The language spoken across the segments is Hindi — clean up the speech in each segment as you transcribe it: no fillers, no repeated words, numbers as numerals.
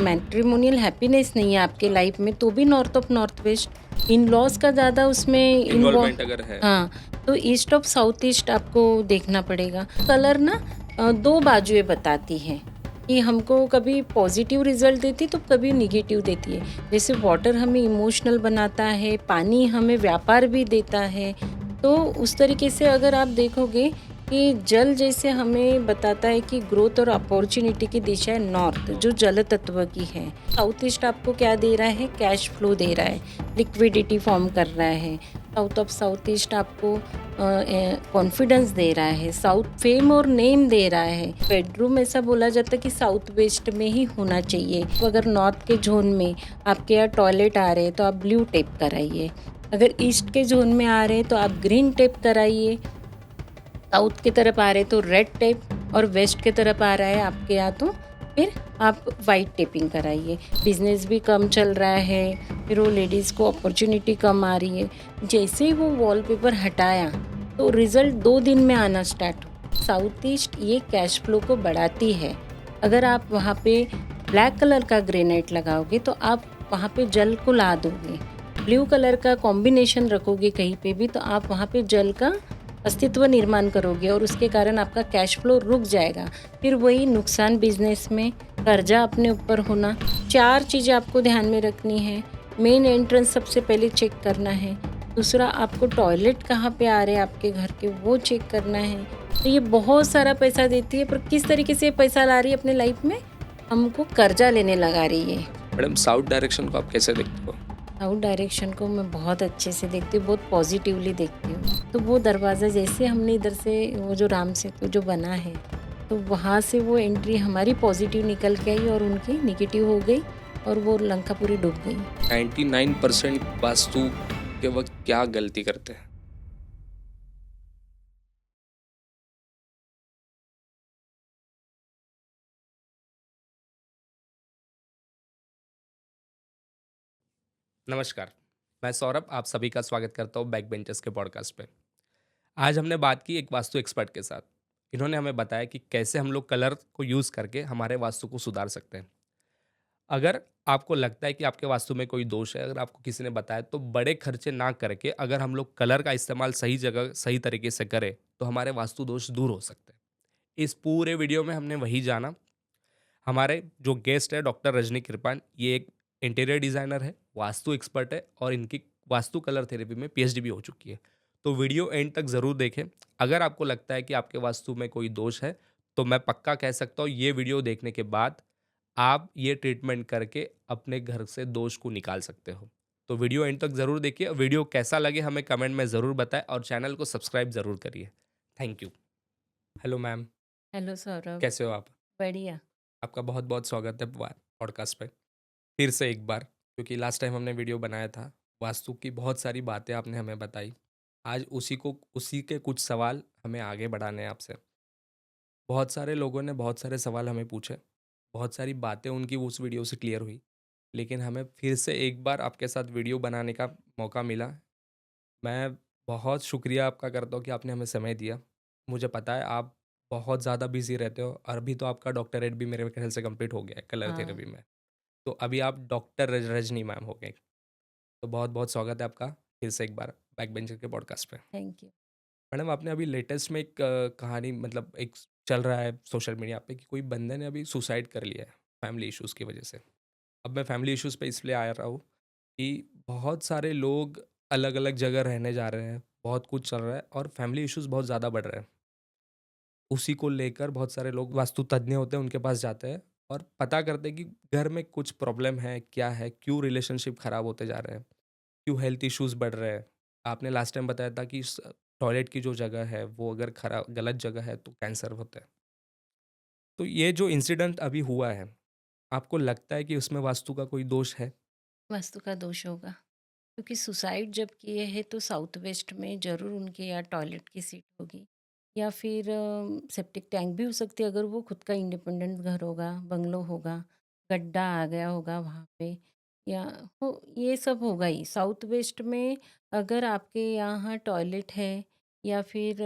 मैट्रिमोनियल हैप्पीनेस नहीं है आपके लाइफ में तो भी north of north west, in laws का ज़्यादा उसमें इन्वॉल्वमेंट अगर है। हाँ, तो ईस्ट ऑफ साउथ ईस्ट आपको देखना पड़ेगा। कलर ना दो बाजुएं बताती हैं कि हमको कभी पॉजिटिव रिजल्ट देती तो कभी निगेटिव देती है। जैसे वाटर हमें इमोशनल बनाता है, पानी हमें व्यापार भी देता है। तो उस तरीके से अगर आप देखोगे कि जल जैसे हमें बताता है कि ग्रोथ और अपॉर्चुनिटी की दिशा है नॉर्थ, जो जल तत्व की है। साउथ ईस्ट आपको क्या दे रहा है? कैश फ्लो दे रहा है, लिक्विडिटी फॉर्म कर रहा है। साउथ ऑफ साउथ ईस्ट आपको कॉन्फिडेंस दे रहा है, साउथ फेम और नेम दे रहा है। बेडरूम ऐसा बोला जाता है कि साउथ वेस्ट में ही होना चाहिए। तो अगर नॉर्थ के जोन में आपके यहाँ टॉयलेट आ रहे हैं तो आप ब्लू टेप कराइए, अगर ईस्ट के जोन में आ रहे हैं तो आप ग्रीन टेप कराइए, साउथ की तरफ आ रहे तो रेड टेप, और वेस्ट की तरफ आ रहा है आपके यहाँ तो फिर आप वाइट टेपिंग कराइए। बिजनेस भी कम चल रहा है, फिर वो लेडीज़ को अपॉर्चुनिटी कम आ रही है। जैसे ही वो वॉलपेपर हटाया तो रिजल्ट 2 दिन में आना स्टार्ट हो। साउथ ईस्ट ये कैश फ्लो को बढ़ाती है। अगर आप वहाँ पे ब्लैक कलर का ग्रेनाइट लगाओगे तो आप वहाँ पे जल को ला दोगे, ब्लू कलर का कॉम्बिनेशन रखोगे कहीं पे भी तो आप वहाँ पे जल का अस्तित्व निर्माण करोगे और उसके कारण आपका कैश फ्लो रुक जाएगा। फिर वही नुकसान बिजनेस में, कर्जा अपने ऊपर होना। 4 चीज़ें आपको ध्यान में रखनी है। मेन एंट्रेंस सबसे पहले चेक करना है। दूसरा, आपको टॉयलेट कहाँ पे आ रहे हैं आपके घर के, वो चेक करना है। तो ये बहुत सारा पैसा देती है, पर किस तरीके से पैसा ला रही है अपने लाइफ में? हमको कर्जा लेने लगा रही है। मैडम, साउथ डायरेक्शन को आप कैसे देखते हो? साउथ डायरेक्शन को मैं बहुत अच्छे से देखती हूँ, बहुत पॉजिटिवली देखती हूँ। तो वो दरवाज़ा जैसे हमने इधर से वो जो राम सेतु जो बना है तो वहाँ से वो एंट्री हमारी पॉजिटिव निकल के आई और उनकी निगेटिव हो गई और वो लंका पूरी डूब गई। 99% वास्तु के वक्त क्या गलती करते हैं? नमस्कार, मैं सौरभ आप सभी का स्वागत करता हूँ बैक बेंचर्स के पॉडकास्ट पे। आज हमने बात की एक वास्तु एक्सपर्ट के साथ। इन्होंने हमें बताया कि कैसे हम लोग कलर को यूज़ करके हमारे वास्तु को सुधार सकते हैं। अगर आपको लगता है कि आपके वास्तु में कोई दोष है, अगर आपको किसी ने बताया, तो बड़े खर्चे ना करके अगर हम लोग कलर का इस्तेमाल सही जगह सही तरीके से करें तो हमारे वास्तु दोष दूर हो सकते हैं। इस पूरे वीडियो में हमने वही जाना। हमारे जो गेस्ट है डॉक्टर रजनी कृपान, ये एक इंटीरियर डिज़ाइनर है, वास्तु एक्सपर्ट है और इनकी वास्तु कलर थेरेपी में पीएचडी भी हो चुकी है। तो वीडियो एंड तक ज़रूर देखें। अगर आपको लगता है कि आपके वास्तु में कोई दोष है तो मैं पक्का कह सकता हूँ ये वीडियो देखने के बाद आप ये ट्रीटमेंट करके अपने घर से दोष को निकाल सकते हो। तो वीडियो एंड तक ज़रूर देखिए। वीडियो कैसा लगे हमें कमेंट में ज़रूर बताएं और चैनल को सब्सक्राइब ज़रूर करिए। Thank you. Hello ma'am, hello Saurabh. कैसे हो आप? बढ़िया। आपका बहुत बहुत स्वागत है पॉडकास्ट पे फिर से एक बार, क्योंकि लास्ट टाइम हमने वीडियो बनाया था, वास्तु की बहुत सारी बातें आपने हमें बताई। आज उसी के कुछ सवाल हमें आगे बढ़ाने हैं आपसे। बहुत सारे लोगों ने बहुत सारे सवाल हमें पूछे, बहुत सारी बातें उनकी उस वीडियो से क्लियर हुई, लेकिन हमें फिर से एक बार आपके साथ वीडियो बनाने का मौका मिला। मैं बहुत शुक्रिया आपका करता हूँ कि आपने हमें समय दिया। मुझे पता है आप बहुत ज़्यादा बिजी रहते हो और अभी तो आपका डॉक्टरेट भी मेरे ख्याल से कंप्लीट हो गया है कलर हाँ। थेरेपी में। तो अभी आप डॉक्टर रजनी मैम हो गए। तो बहुत बहुत स्वागत है आपका फिर से एक बार बैक बेंचर के पॉडकास्ट पे। Thank you. मैडम, आपने अभी लेटेस्ट में एक कहानी, मतलब एक चल रहा है सोशल मीडिया पे कि कोई बंदे ने अभी सुसाइड कर लिया है फैमिली इश्यूज़ की वजह से। अब मैं फैमिली इश्यूज़ पे इसलिए आ रहा हूँ कि बहुत सारे लोग अलग अलग जगह रहने जा रहे हैं, बहुत कुछ चल रहा है और फैमिली इश्यूज़ बहुत ज़्यादा बढ़ रहे हैं। उसी को लेकर बहुत सारे लोग वास्तु तज्ञ होते हैं, उनके पास जाते हैं और पता करते हैं कि घर में कुछ प्रॉब्लम है, क्या है, क्यों रिलेशनशिप खराब होते जा रहे हैं, क्यों हेल्थ इश्यूज़ बढ़ रहे हैं। आपने लास्ट टाइम बताया था कि टॉयलेट की जो जगह है वो अगर खराब गलत जगह है तो कैंसर होता है। तो ये जो इंसिडेंट अभी हुआ है, आपको लगता है कि उसमें वास्तु का कोई दोष है? वास्तु का दोष होगा, क्योंकि सुसाइड जब किए हैं तो साउथ वेस्ट में ज़रूर उनके यहाँ टॉयलेट की सीट होगी, या फिर सेप्टिक टैंक भी हो सकती है अगर वो खुद का इंडिपेंडेंट घर होगा, बंगलो होगा, गड्ढा आ गया होगा वहाँ पे, या हो ये सब होगा ही साउथ वेस्ट में। अगर आपके यहाँ टॉयलेट है या फिर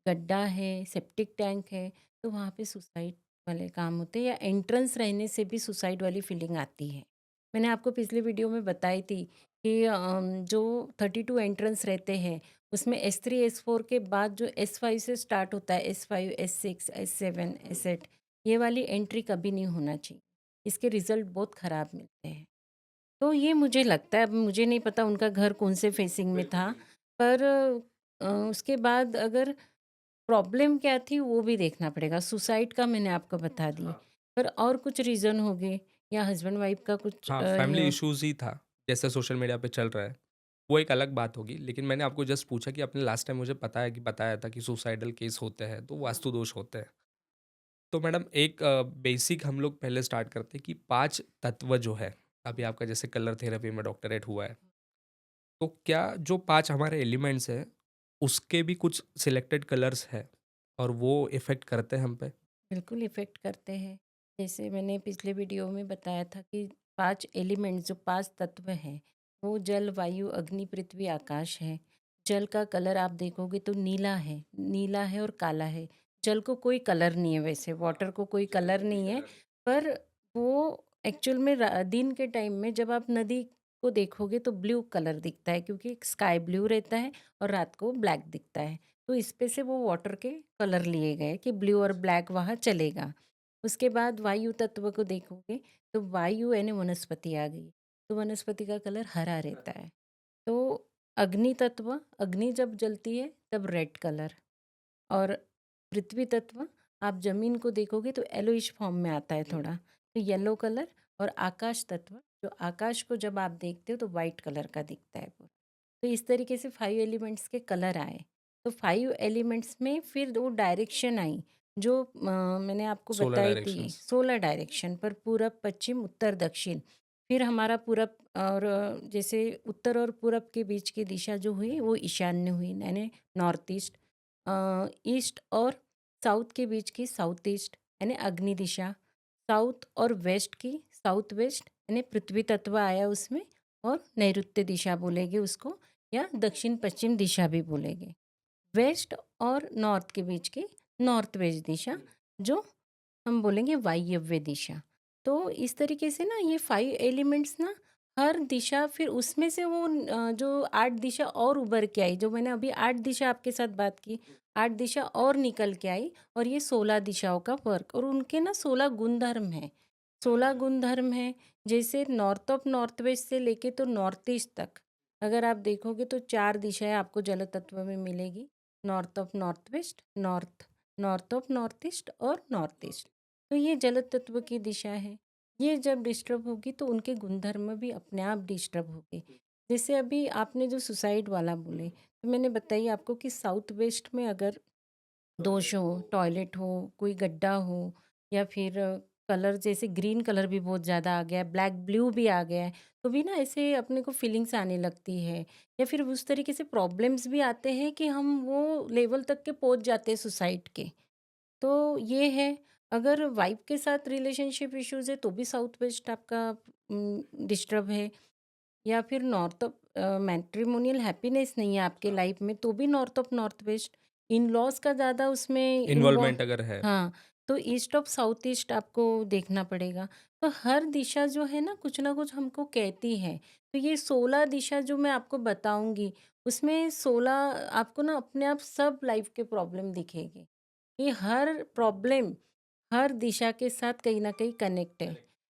गड्ढा है, सेप्टिक टैंक है, तो वहाँ पे सुसाइड वाले काम होते हैं, या एंट्रेंस रहने से भी सुसाइड वाली फीलिंग आती है। मैंने आपको पिछले वीडियो में बताई थी कि जो 32 एंट्रेंस रहते हैं, उसमें S3 S4 के बाद जो S5 से स्टार्ट होता है, S5 S6 S7 S8, ये वाली एंट्री कभी नहीं होना चाहिए। इसके रिजल्ट बहुत ख़राब मिलते हैं। तो ये मुझे लगता है, अब मुझे नहीं पता उनका घर कौन से फेसिंग में था, पर उसके बाद अगर प्रॉब्लम क्या थी वो भी देखना पड़ेगा। सुसाइड का मैंने आपको बता दिए, पर और कुछ रीज़न होंगे, या हस्बैंड वाइफ का कुछ हाँ, फैमिली इश्यूज़ ही था, जैसे सोशल मीडिया पे चल रहा है, वो एक अलग बात होगी। लेकिन मैंने आपको जस्ट पूछा कि आपने लास्ट टाइम मुझे पता है कि बताया था कि सुसाइडल केस होते हैं, तो वास्तु दोष होते हैं। तो मैडम एक बेसिक हम लोग पहले स्टार्ट करते हैं कि 5 तत्व जो है, अभी आपका जैसे कलर थेरेपी में डॉक्टरेट हुआ है, तो क्या जो 5 हमारे एलिमेंट्स हैं, उसके भी कुछ सिलेक्टेड कलर्स हैं और वो इफ़ेक्ट करते हैं हम पे? बिल्कुल इफ़ेक्ट करते हैं। जैसे मैंने पिछले वीडियो में बताया था कि 5 एलिमेंट्स, जो 5 तत्व हैं, वो जल, वायु, अग्नि, पृथ्वी, आकाश है। जल का कलर आप देखोगे तो नीला है और काला है। जल को कोई कलर नहीं है वैसे, वाटर को कोई कलर नहीं है, पर वो एक्चुअल में दिन के टाइम में जब आप नदी को देखोगे तो ब्लू कलर दिखता है, क्योंकि स्काई ब्लू रहता है और रात को ब्लैक दिखता है। तो इस पे से वो वाटर के कलर लिए गए कि ब्लू और ब्लैक वहाँ चलेगा। उसके बाद वायु तत्व को देखोगे तो वायु यानी वनस्पति आ गई, तो वनस्पति का कलर हरा रहता है। तो अग्नि तत्व, अग्नि जब जलती है तब रेड कलर, और पृथ्वी तत्व आप जमीन को देखोगे तो येलोइश फॉर्म में आता है थोड़ा, तो येलो कलर। और आकाश तत्व, जो आकाश को जब आप देखते हो तो वाइट कलर का दिखता है पूरा। तो इस तरीके से 5 एलिमेंट्स के कलर आए। तो 5 एलिमेंट्स में फिर वो डायरेक्शन आई, जो मैंने आपको 16 बताई थी, डायरेक्शंस। 16 डायरेक्शन पर, पूरब, पश्चिम, उत्तर, दक्षिण। फिर हमारा पूरब और जैसे उत्तर और पूरब के बीच की दिशा जो हुई वो ईशान्य हुई, यानी नॉर्थ ईस्ट। ईस्ट और साउथ के बीच की साउथ ईस्ट यानी अग्नि दिशा। साउथ और वेस्ट की साउथ वेस्ट यानी पृथ्वी तत्व आया उसमें, और नैऋत्य दिशा बोलेंगे उसको, या दक्षिण पश्चिम दिशा भी बोलेंगे। वेस्ट और नॉर्थ के बीच की नॉर्थ वेस्ट दिशा, जो हम बोलेंगे वायव्य दिशा। तो इस तरीके से ना ये 5 एलिमेंट्स ना, हर दिशा, फिर उसमें से वो जो 8 दिशा और उभर के आई, जो मैंने अभी 8 दिशा आपके साथ बात की, 8 दिशा और निकल के आई, और ये 16 दिशाओं का वर्क, और उनके ना 16 गुणधर्म हैं। 16 गुणधर्म हैं, जैसे नॉर्थ ऑफ नॉर्थ वेस्ट से लेके तो नॉर्थ ईस्ट तक अगर आप देखोगे तो 4 दिशाएँ आपको जल तत्व में मिलेगी। North of north waste, north of north east और नॉर्थ ईस्ट। तो ये जल तत्व की दिशा है। ये जब डिस्टर्ब होगी तो उनके गुणधर्म भी अपने आप डिस्टर्ब होंगे। जैसे अभी आपने जो सुसाइड वाला बोले, तो मैंने बताई आपको कि साउथ वेस्ट में अगर दोष हो, टॉयलेट हो, कोई गड्ढा हो, या फिर कलर जैसे ग्रीन कलर भी बहुत ज़्यादा आ गया है, ब्लैक ब्लू भी आ गया है, तो भी ना ऐसे अपने को फीलिंग्स आने लगती है, या फिर उस तरीके से प्रॉब्लम्स भी आते हैं कि हम वो लेवल तक के पहुंच जाते हैं सुसाइड के। तो ये है, अगर वाइफ के साथ रिलेशनशिप इश्यूज़ है तो भी साउथ वेस्ट आपका डिस्टर्ब है, या फिर नॉर्थ ऑफ मैट्रिमोनियल हैप्पीनेस नहीं है आपके लाइफ में तो भी north of north west. In laws का ज़्यादा उसमें इन्वॉल्व, इन्वॉल्वमेंट अगर है। हाँ, तो ईस्ट ऑफ साउथ ईस्ट आपको देखना पड़ेगा। तो हर दिशा जो है ना कुछ हमको कहती है। तो ये 16 दिशा जो मैं आपको बताऊंगी, उसमें 16 आपको ना अपने आप सब लाइफ के प्रॉब्लम दिखेगी। ये हर प्रॉब्लम हर दिशा के साथ कहीं न कहीं कनेक्ट है।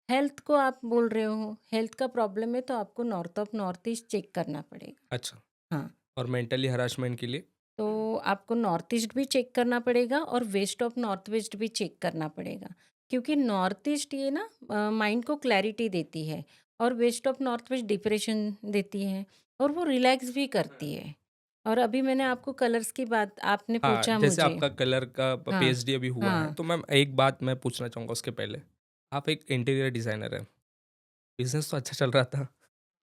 हेल्थ को आप बोल रहे हो, हेल्थ का प्रॉब्लम है तो आपको north of north east check करना पड़ेगा। अच्छा। हाँ, और मेंटली हरासमेंट के लिए? तो आपको नॉर्थ ईस्ट भी चेक करना पड़ेगा और वेस्ट ऑफ नॉर्थ वेस्ट भी चेक करना पड़ेगा। क्योंकि नॉर्थ ईस्ट ये ना माइंड को क्लैरिटी देती है, और west of north west depression देती है, और वो रिलैक्स भी करती है। और अभी मैंने आपको कलर्स की बात आपने हाँ, पूछा जैसे मुझे। आपका कलर का हाँ, पीएचडी अभी हुआ है, हाँ। तो मैम एक बात मैं पूछना चाहूँगा उसके पहले। आप एक इंटीरियर डिज़ाइनर हैं, बिज़नेस तो अच्छा चल रहा था,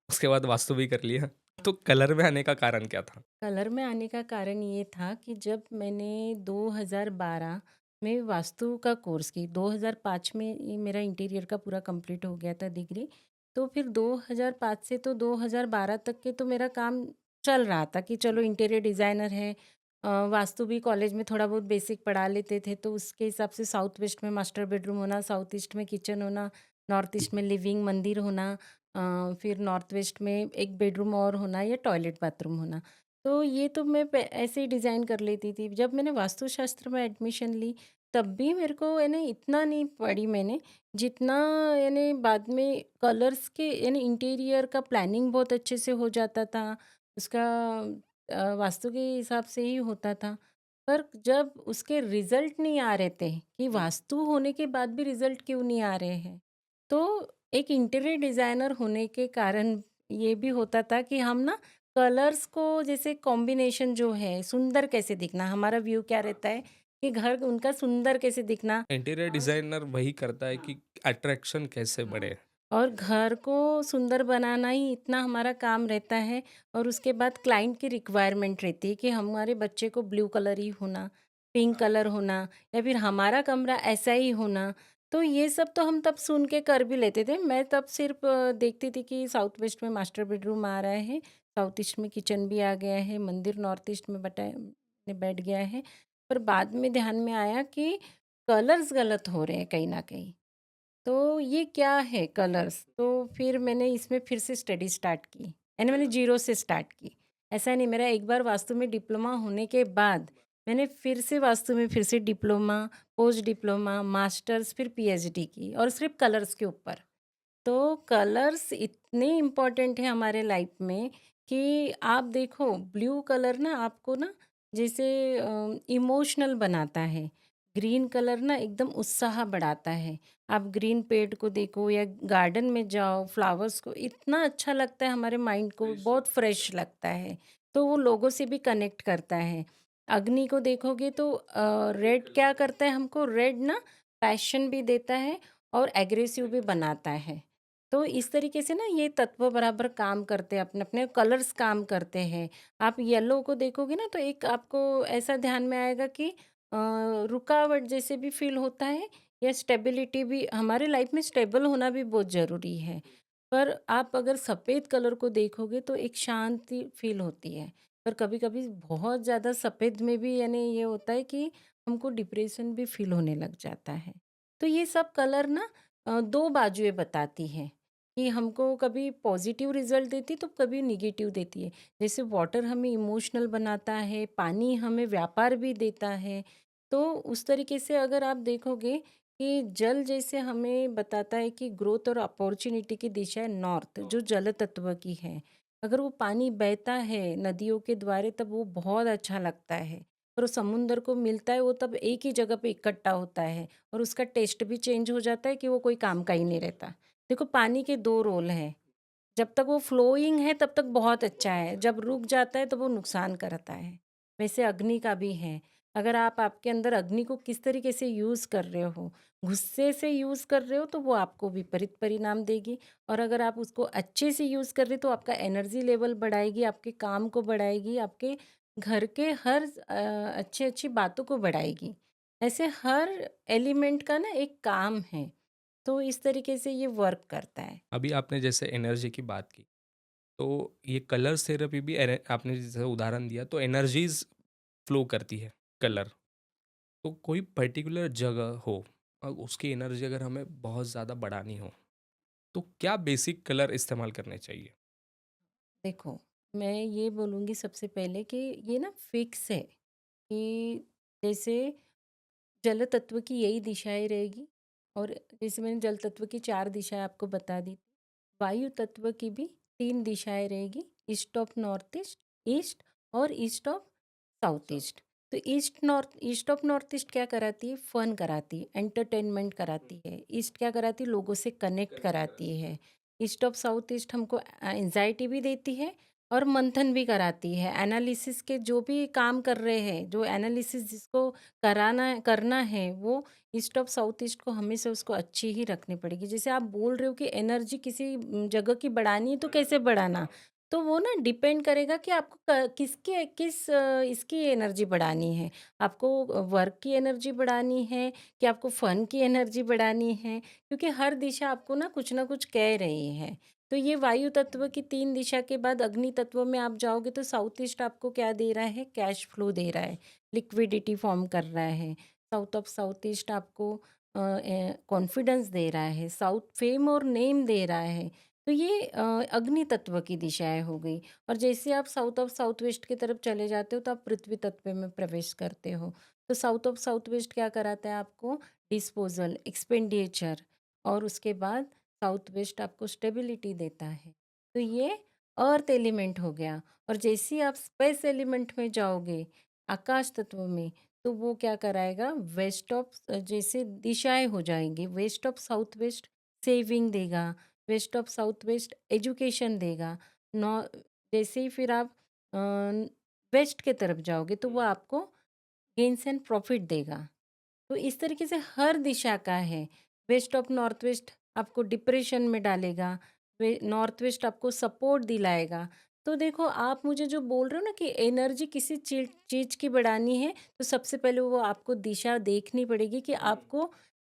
उसके बाद वास्तु भी कर लिया, तो कलर में आने का कारण क्या था? कलर में आने का कारण ये था कि जब मैंने 2012 में वास्तु का कोर्स की, 2005 में ये मेरा इंटीरियर का पूरा कंप्लीट हो गया था डिग्री। तो फिर 2005 से तो 2012 तक के तो मेरा काम चल रहा था कि चलो इंटीरियर डिज़ाइनर है, वास्तु भी कॉलेज में थोड़ा बहुत बेसिक पढ़ा लेते थे, तो उसके हिसाब से साउथ वेस्ट में मास्टर बेडरूम होना, साउथ ईस्ट में किचन होना, नॉर्थ ईस्ट में लिविंग मंदिर होना, फिर नॉर्थ वेस्ट में एक बेडरूम और होना या टॉयलेट बाथरूम होना। तो ये तो मैं ऐसे ही डिज़ाइन कर लेती थी। जब मैंने वास्तुशास्त्र में एडमिशन ली, तब भी मेरे को यानी इतना नहीं पढ़ी मैंने, जितना यानी बाद में कलर्स के यानी इंटीरियर का प्लानिंग बहुत अच्छे से हो जाता था। उसका वास्तु के हिसाब से ही होता था। पर जब उसके रिज़ल्ट नहीं आ रहे थे कि वास्तु होने के बाद भी रिज़ल्ट क्यों नहीं आ रहे हैं, तो एक इंटीरियर डिज़ाइनर होने के कारण ये भी होता था कि हम ना कलर्स को जैसे कॉम्बिनेशन जो है, सुंदर कैसे दिखना, हमारा व्यू क्या रहता है कि घर उनका सुंदर कैसे दिखना। इंटीरियर डिज़ाइनर वही करता है कि अट्रैक्शन कैसे बढ़े। और घर को सुंदर बनाना ही इतना हमारा काम रहता है। और उसके बाद क्लाइंट की रिक्वायरमेंट रहती है कि हमारे बच्चे को ब्लू कलर ही होना, पिंक कलर होना, या फिर हमारा कमरा ऐसा ही होना। तो ये सब तो हम तब सुन के कर भी लेते थे। मैं तब सिर्फ देखती थी कि साउथ वेस्ट में मास्टर बेडरूम आ रहा है, साउथ ईस्ट में किचन भी आ गया है, मंदिर नॉर्थ ईस्ट में बटा बैठ गया है। पर बाद में ध्यान में आया कि कलर्स गलत हो रहे हैं कहीं ना कहीं। तो ये क्या है कलर्स? तो फिर मैंने इसमें फिर से स्टडी स्टार्ट की, यानी मैंने ज़ीरो से स्टार्ट की। ऐसा नहीं, मेरा एक बार वास्तु में डिप्लोमा होने के बाद मैंने फिर से वास्तु में फिर से डिप्लोमा, पोस्ट डिप्लोमा, मास्टर्स, फिर पीएचडी की, और सिर्फ़ कलर्स के ऊपर। तो कलर्स इतने इम्पोर्टेंट है हमारे लाइफ में कि आप देखो, ब्लू कलर ना आपको ना जैसे इमोशनल बनाता है। ग्रीन कलर ना एकदम उत्साह बढ़ाता है। आप ग्रीन पेड़ को देखो या गार्डन में जाओ, फ्लावर्स को, इतना अच्छा लगता है, हमारे माइंड को बहुत फ्रेश लगता है। तो वो लोगों से भी कनेक्ट करता है। अग्नि को देखोगे तो रेड क्या करता है हमको, रेड ना पैशन भी देता है और एग्रेसिव भी बनाता है। तो इस तरीके से ना ये तत्व बराबर काम करते हैं, अपने अपने कलर्स काम करते हैं। आप येलो को देखोगे ना तो एक आपको ऐसा ध्यान में आएगा कि रुकावट जैसे भी फील होता है, या स्टेबिलिटी भी, हमारे लाइफ में स्टेबल होना भी बहुत ज़रूरी है। पर आप अगर सफ़ेद कलर को देखोगे तो एक शांति फील होती है। पर कभी कभी बहुत ज़्यादा सफ़ेद में भी यानी ये होता है कि हमको डिप्रेशन भी फील होने लग जाता है। तो ये सब कलर ना दो बाजुएँ बताती हैं कि हमको कभी पॉजिटिव रिजल्ट देती है तो कभी निगेटिव देती है। जैसे वाटर हमें इमोशनल बनाता है, पानी हमें व्यापार भी देता है। तो उस तरीके से अगर आप देखोगे कि जल जैसे हमें बताता है कि ग्रोथ और अपॉर्चुनिटी की दिशा है नॉर्थ, जो जल तत्व की है। अगर वो पानी बहता है नदियों के द्वारे तब वो बहुत अच्छा लगता है। और वो समुंदर को मिलता है वो तब एक ही जगह पे इकट्ठा होता है, और उसका टेस्ट भी चेंज हो जाता है कि वो कोई काम का ही नहीं रहता। देखो, पानी के 2 रोल हैं। जब तक वो फ्लोइंग है तब तक बहुत अच्छा है, जब रुक जाता है तो वो नुकसान करता है। वैसे अग्नि का भी है। अगर आप आपके अंदर अग्नि को किस तरीके से यूज़ कर रहे हो, गुस्से से यूज़ कर रहे हो तो वो आपको विपरीत परिणाम देगी। और अगर आप उसको अच्छे से यूज़ कर रहे हो तो आपका एनर्जी लेवल बढ़ाएगी, आपके काम को बढ़ाएगी, आपके घर के हर अच्छी-अच्छी बातों को बढ़ाएगी। ऐसे हर एलिमेंट का ना एक काम है। तो इस तरीके से ये वर्क करता है। अभी आपने जैसे एनर्जी की बात की, तो ये कलर थेरेपी भी आपने जैसे उदाहरण दिया, तो एनर्जीज़ फ्लो करती है कलर। तो कोई पर्टिकुलर जगह हो और उसकी एनर्जी अगर हमें बहुत ज़्यादा बढ़ानी हो, तो क्या बेसिक कलर इस्तेमाल करने चाहिए? देखो, मैं ये बोलूँगी सबसे पहले कि ये ना फिक्स है कि जैसे जल तत्व की यही दिशाएँ रहेगी, और जैसे मैंने जल तत्व की 4 दिशाएँ आपको बता दी। वायु तत्व की भी 3 दिशाएँ रहेगी, east of north east, east और ईस्ट ऑफ साउथ ईस्ट। तो ईस्ट ऑफ नॉर्थ ईस्ट क्या कराती है? फन कराती है, एंटरटेनमेंट कराती है। ईस्ट क्या कराती है? लोगों से कनेक्ट कराती है। ईस्ट ऑफ साउथ ईस्ट हमको एंग्ज़ायटी भी देती है और मंथन भी कराती है। एनालिसिस के जो भी काम कर रहे हैं, जो एनालिसिस जिसको करना है, वो ईस्ट ऑफ साउथ ईस्ट को हमेशा उसको अच्छी ही रखनी पड़ेगी। जैसे आप बोल रहे हो कि एनर्जी किसी जगह की बढ़ानी है तो कैसे बढ़ाना? तो वो ना डिपेंड करेगा कि आपको इसकी एनर्जी बढ़ानी है। आपको वर्क की एनर्जी बढ़ानी है कि आपको फन की एनर्जी बढ़ानी है? क्योंकि हर दिशा आपको ना कुछ कह रही है। तो ये वायु तत्व की 3 दिशा के बाद अग्नि तत्व में आप जाओगे तो साउथ ईस्ट आपको क्या दे रहा है? कैश फ्लो दे रहा है, लिक्विडिटी फॉर्म कर रहा है। साउथ ऑफ साउथ ईस्ट आपको कॉन्फिडेंस दे रहा है, साउथ फेम और नेम दे रहा है। तो ये अग्नि तत्व की दिशाएँ हो गई। और जैसे आप साउथ ऑफ साउथ वेस्ट की तरफ चले जाते हो तो आप पृथ्वी तत्व में प्रवेश करते हो। तो साउथ ऑफ साउथ वेस्ट क्या कराता है आपको? डिस्पोज़ल, एक्सपेंडिचर, और उसके बाद साउथ वेस्ट आपको स्टेबिलिटी देता है। तो ये अर्थ एलिमेंट हो गया। और जैसे ही आप स्पेस एलिमेंट में जाओगे, आकाश तत्व में, तो वो क्या कराएगा? वेस्ट ऑफ जैसे दिशाएँ हो जाएँगी, west of south west saving देगा, west of south west education देगा। नॉ जैसे ही फिर आप अ, वेस्ट की तरफ जाओगे तो वो आपको गेन्स एंड प्रॉफ़िट देगा। तो इस तरीके से हर दिशा का है। वेस्ट ऑफ नॉर्थ वेस्ट आपको डिप्रेशन में डालेगा, वे नॉर्थ वेस्ट आपको सपोर्ट दिलाएगा। तो देखो, आप मुझे जो बोल रहे हो ना कि एनर्जी किसी चीज़ की बढ़ानी है, तो सबसे पहले वो आपको दिशा देखनी पड़ेगी कि आपको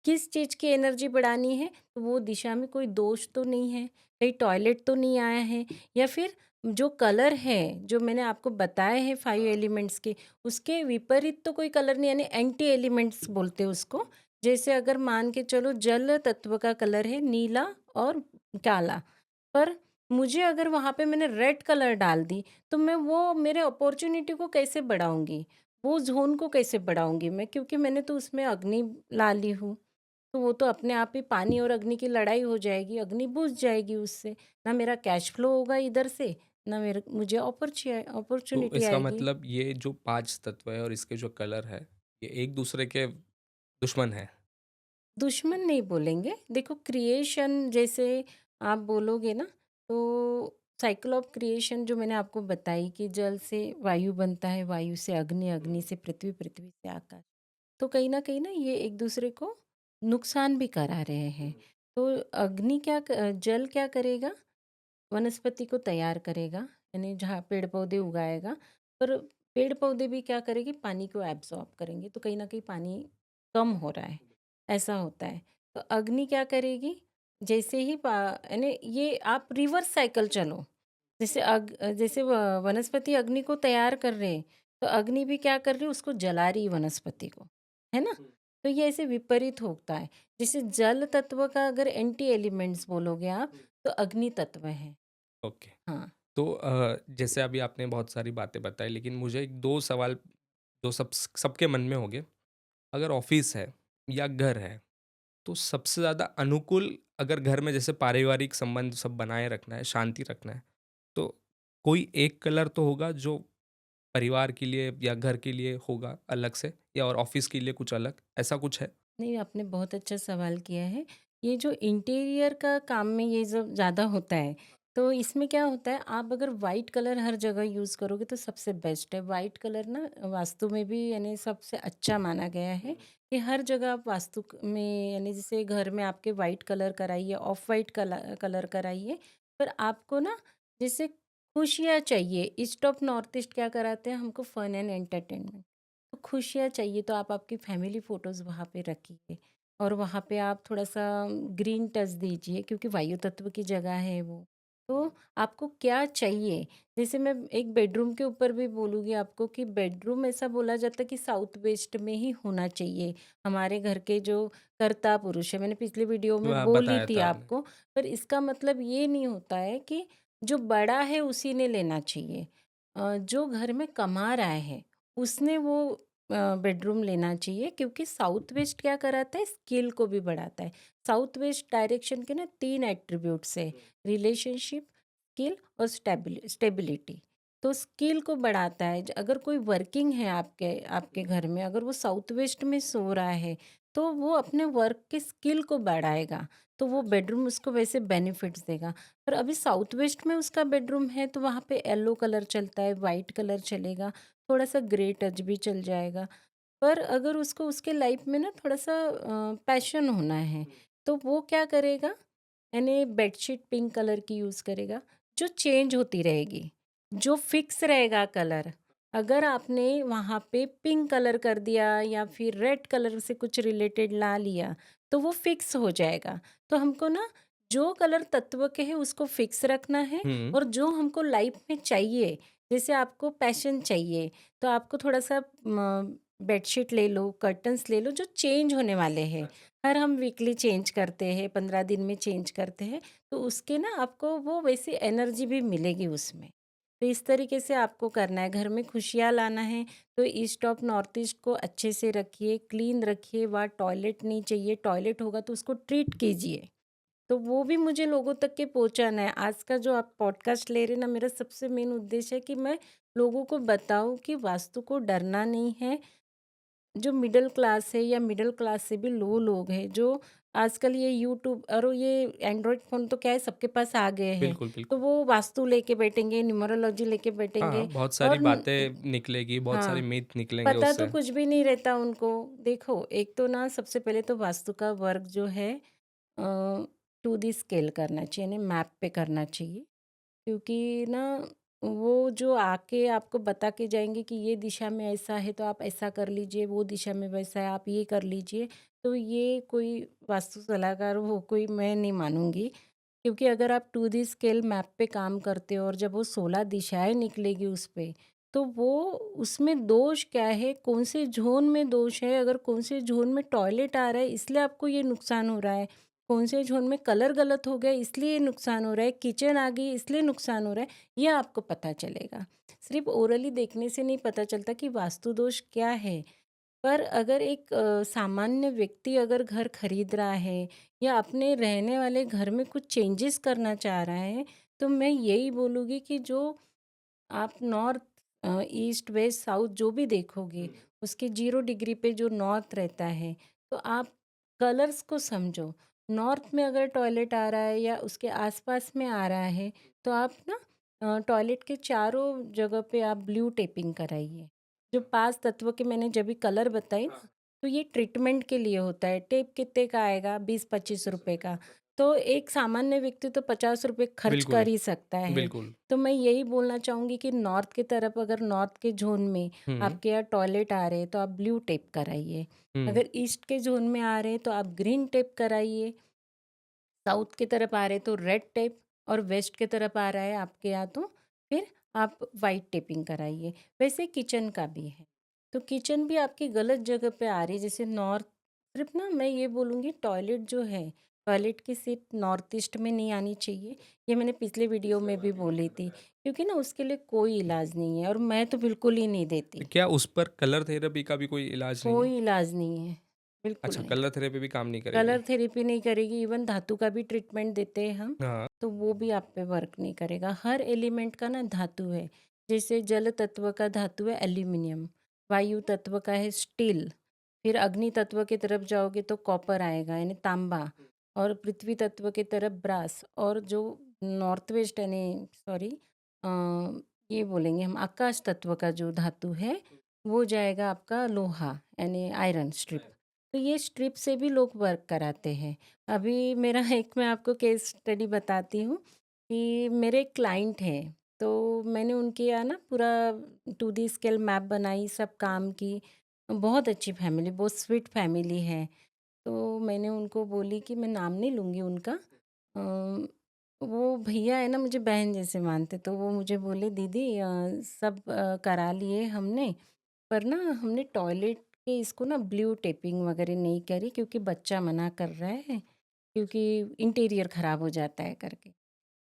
किस चीज़ की एनर्जी बढ़ानी है। तो वो दिशा में कोई दोष तो नहीं है, कहीं टॉयलेट तो नहीं आया है, या फिर जो कलर है, जो मैंने आपको बताए हैं 5 एलिमेंट्स के, उसके विपरीत तो कोई कलर नहीं, यानी एंटी एलिमेंट्स बोलते हैं उसको। जैसे अगर मान के चलो जल तत्व का कलर है नीला और काला, पर मुझे अगर वहाँ पे मैंने रेड कलर डाल दी, तो मैं वो मेरे अपॉर्च्युनिटी को कैसे बढ़ाऊँगी? वो ज़ोन को कैसे बढ़ाऊँगी मैं? क्योंकि मैंने तो उसमें अग्नि ला ली हूँ। तो वो तो अपने आप ही पानी और अग्नि की लड़ाई हो जाएगी, अग्नि बुझ जाएगी उससे। ना मेरा कैश फ्लो होगा इधर से, ना मेरे मुझे तो अपॉर्च्युनिटी इसका आएगी। मतलब ये जो 5 तत्व है और इसके जो कलर है, ये एक दूसरे के दुश्मन हैं। दुश्मन नहीं बोलेंगे। देखो, क्रिएशन जैसे आप बोलोगे ना, तो साइकिल ऑफ क्रिएशन जो मैंने आपको बताई कि जल से वायु बनता है, वायु से अग्नि, अग्नि से पृथ्वी, पृथ्वी से आकाश। तो कहीं न कहीं ना ये एक दूसरे को नुकसान भी करा रहे हैं। तो अग्नि जल क्या करेगा? वनस्पति को तैयार करेगा, यानी जहाँ पेड़-पौधे उगाएगा। पर पेड़-पौधे भी क्या करेंगे? पानी को एब्ज़ॉर्ब करेंगे, तो कहीं न कहीं पानी कम हो रहा है, ऐसा होता है। तो अग्नि क्या करेगी? जैसे ही पा यानी ये आप रिवर्स साइकिल चलो। जैसे वनस्पति अग्नि को तैयार कर रहे हैं, तो अग्नि भी क्या कर रही है? उसको जला रही है वनस्पति को, है ना? तो ये ऐसे विपरीत होता है। जैसे जल तत्व का अगर एंटी एलिमेंट्स बोलोगे आप, तो अग्नि तत्व है। ओके। हाँ। तो जैसे अभी आपने बहुत सारी बातें बताई, लेकिन मुझे 1-2 सवाल जो सबके मन में होंगे। अगर ऑफ़िस है या घर है, तो सबसे ज़्यादा अनुकूल, अगर घर में जैसे पारिवारिक संबंध सब बनाए रखना है, शांति रखना है, तो कोई एक कलर तो होगा जो परिवार के लिए या घर के लिए होगा अलग से, या और ऑफ़िस के लिए कुछ अलग, ऐसा कुछ है? नहीं, आपने बहुत अच्छा सवाल किया है। ये जो इंटीरियर का काम में ये सब ज़्यादा होता है, तो इसमें क्या होता है, आप अगर वाइट कलर हर जगह यूज़ करोगे तो सबसे बेस्ट है। वाइट कलर ना वास्तु में भी यानी सबसे अच्छा माना गया है कि हर जगह आप वास्तु में, यानी जैसे घर में आपके वाइट कलर कराइए, ऑफ वाइट कलर कराइए। पर आपको ना जैसे खुशियाँ चाहिए, ईस्ट ऑफ नॉर्थ ईस्ट क्या कराते हैं हमको? Fun and entertainment. तो खुशियाँ चाहिए तो आप आपकी फैमिली फ़ोटोज़ वहाँ पे रखिए, और वहाँ पे आप थोड़ा-सा ग्रीन टच दीजिए, क्योंकि वायु तत्व की जगह है वो। तो आपको क्या चाहिए? जैसे मैं एक बेडरूम के ऊपर भी बोलूँगी आपको कि बेडरूम ऐसा बोला जाता है कि साउथ वेस्ट में ही होना चाहिए। हमारे घर के जो कर्ता पुरुष है, मैंने पिछली वीडियो में बोली बताया थी था आपने। आपको, पर इसका मतलब ये नहीं होता है कि जो बड़ा है उसी ने लेना चाहिए। जो घर में कमा रहा है उसने वो बेडरूम लेना चाहिए, क्योंकि साउथ वेस्ट क्या कराता है? स्किल को भी बढ़ाता है। साउथ वेस्ट डायरेक्शन के ना 3 एट्रीब्यूट्स है, रिलेशनशिप, स्किल और स्टेबिलिटी। तो स्किल को बढ़ाता है। अगर कोई वर्किंग है आपके आपके घर में, अगर वो साउथ वेस्ट में सो रहा है, तो वो अपने वर्क के स्किल को बढ़ाएगा, तो वो बेडरूम उसको वैसे बेनिफिट्स देगा। पर अभी साउथ वेस्ट में उसका बेडरूम है तो वहाँ पे येलो कलर चलता है, वाइट कलर चलेगा, थोड़ा-सा ग्रे टच भी चल जाएगा। पर अगर उसको उसके लाइफ में ना थोड़ा-सा पैशन होना है, तो वो क्या करेगा? यानी बेडशीट पिंक कलर की यूज़ करेगा, जो चेंज होती रहेगी, जो फिक्स रहेगा कलर। अगर आपने वहाँ पे पिंक कलर कर दिया या फिर रेड कलर से कुछ रिलेटेड ला लिया, तो वो फिक्स हो जाएगा। तो हमको ना जो कलर तत्व के है उसको फिक्स रखना है, हुँ, और जो हमको लाइफ में चाहिए, जैसे आपको पैशन चाहिए, तो आपको थोड़ा-सा बेडशीट ले लो, कर्टन्स ले लो जो चेंज होने वाले हैं। हर हम वीकली चेंज करते हैं, 15 दिन में चेंज करते हैं, तो उसके ना आपको वो वैसी एनर्जी भी मिलेगी उसमें। तो इस तरीके से आपको करना है, घर में खुशियाँ लाना है, तो ईस्ट ऑफ नॉर्थ ईस्ट को अच्छे से रखिए, क्लीन रखिए, वहाँ टॉयलेट नहीं चाहिए, टॉयलेट होगा तो उसको ट्रीट कीजिए। तो वो भी मुझे लोगों तक के पहुँचाना है। आज का जो आप पॉडकास्ट ले रहे हैं ना, मेरा सबसे मेन उद्देश्य है कि मैं लोगों को बताऊँ कि वास्तु को डरना नहीं है। जो मिडल क्लास है या मिडल क्लास से भी लो लोग हैं, जो आजकल ये यूट्यूब और ये एंड्रॉयड फ़ोन तो क्या है सबके पास आ गए हैं, बिल्कुल, तो बिल्कुल। वो वास्तु लेके बैठेंगे, न्यूमरोलॉजी लेके हाँ, बैठेंगे बहुत सारी और बातें निकलेगी, बहुत सारी हाँ, मिथ निकलेंगे पता तो उससे। कुछ भी नहीं रहता उनको। देखो, एक तो ना सबसे पहले तो वास्तु का वर्क जो है 2D स्केल करना चाहिए, यानी मैप पे करना चाहिए। क्योंकि ना वो जो आके आपको बता के जाएँगे कि ये दिशा में ऐसा है तो आप ऐसा कर लीजिए, वो दिशा में वैसा है आप ये कर लीजिए। तो ये कोई वास्तु सलाहकार वो कोई मैं नहीं मानूँगी। क्योंकि अगर आप 2D स्केल मैप पे काम करते हो और जब वो 16 दिशाएँ निकलेगी उस पे, तो वो उसमें दोष क्या है, कौन से ज़ोन में दोष है, अगर कौन से ज़ोन में टॉयलेट आ रहा है इसलिए आपको ये नुकसान हो रहा है, कौन से ज़ोन में कलर गलत हो गया इसलिए ये नुकसान हो रहा है, किचन आ गई इसलिए नुकसान हो रहा है, ये आपको पता चलेगा। सिर्फ़ ओरली देखने से नहीं पता चलता कि वास्तु दोष क्या है। पर अगर एक सामान्य व्यक्ति अगर घर खरीद रहा है या अपने रहने वाले घर में कुछ चेंजेस करना चाह रहा है, तो मैं यही बोलूँगी कि जो आप नॉर्थ ईस्ट, वेस्ट, साउथ जो भी देखोगे, उसके 0 डिग्री पे जो नॉर्थ रहता है, तो आप कलर्स को समझो। नॉर्थ में अगर टॉयलेट आ रहा है या उसके आस-पास में आ रहा है, तो आप ना टॉयलेट के चारों जगह पे आप ब्लू टेपिंग कराइए। जो 5 तत्व के मैंने जब भी कलर बताए ना, तो ये ट्रीटमेंट के लिए होता है। टेप कितने का आएगा? 20-25 रुपए का। तो एक सामान्य व्यक्ति तो 50 रुपए खर्च बिल्कुल, कर ही सकता है। बिल्कुल। तो मैं यही बोलना चाहूँगी कि नॉर्थ की तरफ अगर नॉर्थ के ज़ोन में हुँ, आपके यहाँ टॉयलेट आ रहे हैं तो आप ब्लू टेप कराइए। हुँ, अगर ईस्ट के ज़ोन में आ रहे हैं तो आप ग्रीन टेप कराइए। साउथ की तरफ आ रहे हैं तो रेड टेप, और वेस्ट की तरफ आ रहा है आपके यहाँ तो फिर आप वाइट टेपिंग कराइए। वैसे किचन का भी है। तो किचन भी आपकी गलत जगह पे आ रही है, जैसे नॉर्थ, सिर्फ ना मैं ये बोलूँगी टॉयलेट जो है, टॉयलेट की सीट नॉर्थ ईस्ट में नहीं आनी चाहिए। ये मैंने पिछले वीडियो में भी बोली थी, क्योंकि ना उसके लिए कोई इलाज नहीं है और मैं तो बिल्कुल ही नहीं देती। क्या उस पर कलर थेरेपी का भी कोई इलाज नहीं है? कोई इलाज नहीं है, बिल्कुल अच्छा, नहीं। कलर थेरेपी भी काम नहीं करेगी? कलर थेरेपी नहीं करेगी, इवन धातु का भी ट्रीटमेंट देते हैं हम, हाँ, तो वो भी आप पे वर्क नहीं करेगा। हर एलिमेंट का ना धातु है, जैसे जल तत्व का धातु है एल्यूमिनियम, वायु तत्व का है स्टील, फिर अग्नि तत्व की तरफ जाओगे तो कॉपर आएगा यानी तांबा, और पृथ्वी तत्व की तरफ ब्रास, और जो नॉर्थ वेस्ट यानी सॉरी ये बोलेंगे हम आकाश तत्व का जो धातु है, वो जाएगा आपका लोहा यानी आयरन स्ट्रिप। तो ये स्ट्रिप से भी लोग वर्क कराते हैं। अभी मेरा एक मैं आपको केस स्टडी बताती हूँ कि मेरे एक क्लाइंट हैं, तो मैंने उनके यहाँ ना पूरा 2D स्केल मैप बनाई, सब काम की। बहुत अच्छी फैमिली, बहुत स्वीट फैमिली है। तो मैंने उनको बोली कि मैं नाम नहीं लूँगी उनका। वो भैया है ना मुझे बहन जैसे मानते, तो वो मुझे बोले दीदी सब करा लिए हमने, पर ना हमने टॉयलेट के इसको ना ब्लू टेपिंग वगैरह नहीं करी क्योंकि बच्चा मना कर रहा है, क्योंकि इंटीरियर ख़राब हो जाता है करके।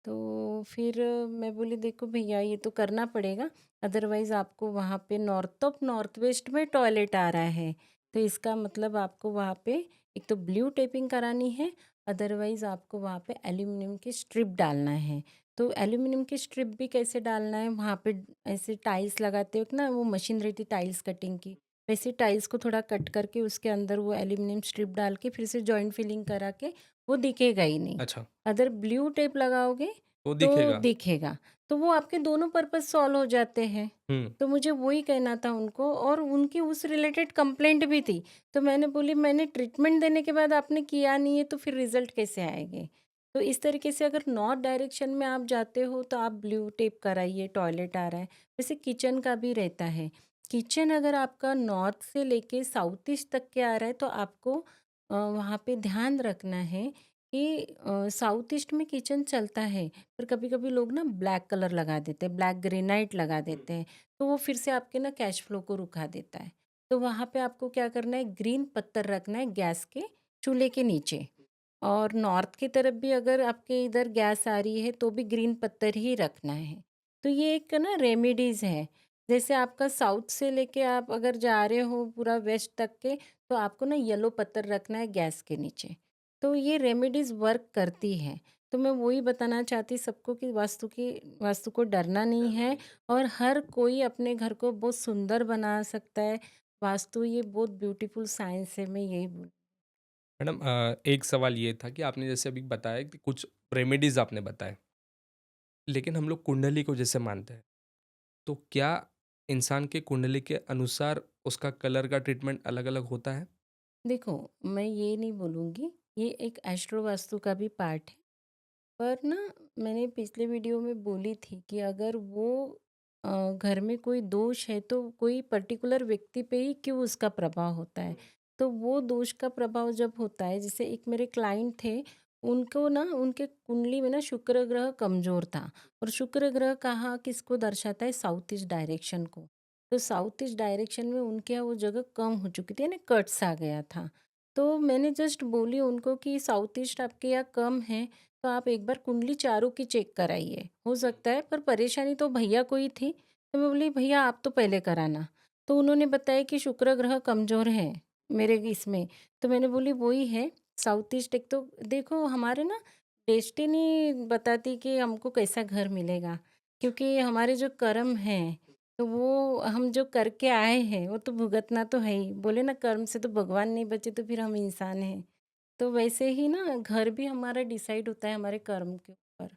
तो फिर मैं बोली देखो भैया ये तो करना पड़ेगा, अदरवाइज़ आपको वहाँ पे नॉर्थ ऑफ नॉर्थ वेस्ट में टॉयलेट आ रहा है, तो इसका मतलब आपको वहाँ पे एक तो ब्लू टेपिंग करानी है, अदरवाइज़ आपको वहाँ पे एल्यूमिनियम की स्ट्रिप डालना है। तो एल्यूमिनियम की स्ट्रिप भी कैसे डालना है, वहाँ पे ऐसे टाइल्स लगाते वक्त ना वो मशीन रहती टाइल्स कटिंग की, वैसे टाइल्स को थोड़ा कट करके उसके अंदर वो एल्यूमिनियम स्ट्रिप डाल के फिर से जॉइंट फिलिंग करा के, वो दिखेगा ही नहीं। अच्छा, अगर ब्लू टेप लगाओगे वो तो दिखेगा। दिखेगा, तो वो आपके दोनों पर्पस सॉल्व हो जाते हैं। हुँ, तो मुझे वही कहना था उनको, और उनकी उस रिलेटेड कंप्लेंट भी थी। तो मैंने बोली मैंने ट्रीटमेंट देने के बाद आपने किया नहीं है तो फिर रिज़ल्ट कैसे आएँगे? तो इस तरीके से अगर नॉर्थ डायरेक्शन में आप जाते हो तो आप ब्लू टेप कराइए, टॉयलेट आ रहा है। वैसे किचन का भी रहता है। किचन अगर आपका नॉर्थ से लेके साउथ ईस्ट तक के आ रहा है तो आपको वहाँ पे ध्यान रखना है कि साउथ ईस्ट में किचन चलता है, पर कभी-कभी लोग ना ब्लैक कलर लगा देते हैं, ब्लैक ग्रेनाइट लगा देते हैं, तो वो फिर से आपके ना कैश फ्लो को रुका देता है। तो वहाँ पे आपको क्या करना है, ग्रीन पत्थर रखना है गैस के चूल्हे के नीचे। और नॉर्थ की तरफ भी अगर आपके इधर गैस आ रही है तो भी ग्रीन पत्थर ही रखना है। तो ये एक ना रेमेडीज़ है। जैसे आपका साउथ से लेके आप अगर जा रहे हो पूरा वेस्ट तक के, तो आपको ना येलो पत्थर रखना है गैस के नीचे। तो ये रेमेडीज़ वर्क करती है। तो मैं वही बताना चाहती सबको कि वास्तु को डरना नहीं है और हर कोई अपने घर को बहुत सुंदर बना सकता है। वास्तु ये बहुत ब्यूटीफुल साइंस है, मैं यही बोल। मैडम एक सवाल ये था कि आपने जैसे अभी बताया कि कुछ रेमेडीज़ आपने बताए, लेकिन हम लोग कुंडली को जैसे मानते हैं, तो क्या इंसान के कुंडली के अनुसार उसका कलर का ट्रीटमेंट अलग-अलग होता है? देखो, मैं ये नहीं बोलूँगी, ये एक एस्ट्रो वास्तु का भी पार्ट है। पर ना मैंने पिछले वीडियो में बोली थी कि अगर वो घर में कोई दोष है तो कोई पर्टिकुलर व्यक्ति पे ही क्यों उसका प्रभाव होता है। तो वो दोष का प्रभाव जब होता है, जैसे एक मेरे क्लाइंट थे, उनको ना उनके कुंडली में ना शुक्र ग्रह कमज़ोर था। और शुक्र ग्रह कहाँ किसको दर्शाता है, साउथ ईस्ट डायरेक्शन को। तो साउथ ईस्ट डायरेक्शन में उनके यहाँ वो जगह कम हो चुकी थी, यानी कट्स आ गया था। तो मैंने जस्ट बोली उनको कि साउथ ईस्ट आपके यहाँ कम है, तो आप एक बार कुंडली चारों की चेक कराइए, हो सकता है। पर परेशानी तो भैया को ही थी, तो मैं बोली भैया आप तो पहले कराना। तो उन्होंने बताया कि शुक्र ग्रह कमज़ोर है मेरे इसमें। तो मैंने बोली वही है, साउथ ईस्ट एक तो देखो हमारे ना डेस्टिनी बताती कि हमको कैसा घर मिलेगा, क्योंकि हमारे जो कर्म हैं, तो वो हम जो करके आए हैं वो तो भुगतना तो है ही। बोले ना कर्म से तो भगवान नहीं बचे तो फिर हम इंसान हैं। तो वैसे ही ना घर भी हमारा डिसाइड होता है हमारे कर्म के ऊपर।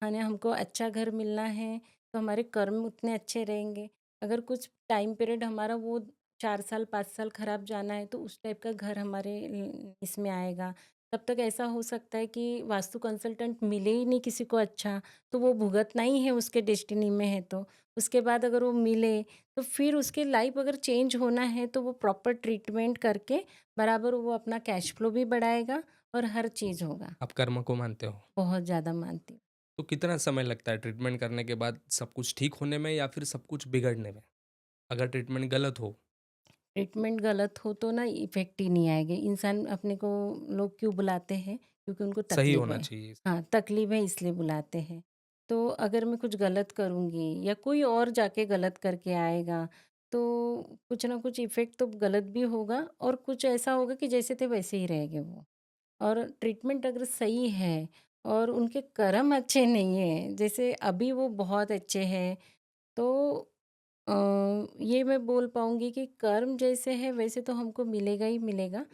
हाँ, ना हमको अच्छा घर मिलना है तो हमारे कर्म उतने अच्छे रहेंगे। अगर कुछ टाइम पीरियड हमारा वो 4 साल 5 साल खराब जाना है तो उस टाइप का घर हमारे इसमें आएगा। तब तक ऐसा हो सकता है कि वास्तु कंसल्टेंट मिले ही नहीं किसी को अच्छा, तो वो भुगतना ही है उसके डेस्टिनी में है तो। उसके बाद अगर वो मिले तो फिर उसकी लाइफ अगर चेंज होना है तो वो प्रॉपर ट्रीटमेंट करके बराबर वो अपना कैश फ्लो भी बढ़ाएगा और हर चीज़ होगा। आप कर्म को मानते हो? बहुत ज़्यादा मानती हूँ। तो कितना समय लगता है ट्रीटमेंट करने के बाद सब कुछ ठीक होने में या फिर सब कुछ बिगड़ने में? अगर ट्रीटमेंट गलत हो? ट्रीटमेंट गलत हो तो ना इफ़ेक्ट ही नहीं आएगी। इंसान अपने को लोग क्यों बुलाते हैं? क्योंकि उनको सही तकलीफ़ होना है। चाहिए। हाँ, तकलीफ़ है इसलिए बुलाते हैं। तो अगर मैं कुछ गलत करूँगी या कोई और जाके गलत करके आएगा, तो कुछ ना कुछ इफ़ेक्ट तो गलत भी होगा और कुछ ऐसा होगा कि जैसे थे वैसे ही रहेंगे वो। और ट्रीटमेंट अगर सही है और उनके कर्म अच्छे नहीं हैं, जैसे अभी वो बहुत अच्छे हैं, तो अ, ये मैं बोल पाऊँगी कि कर्म जैसे है वैसे तो हमको मिलेगा ही मिलेगा।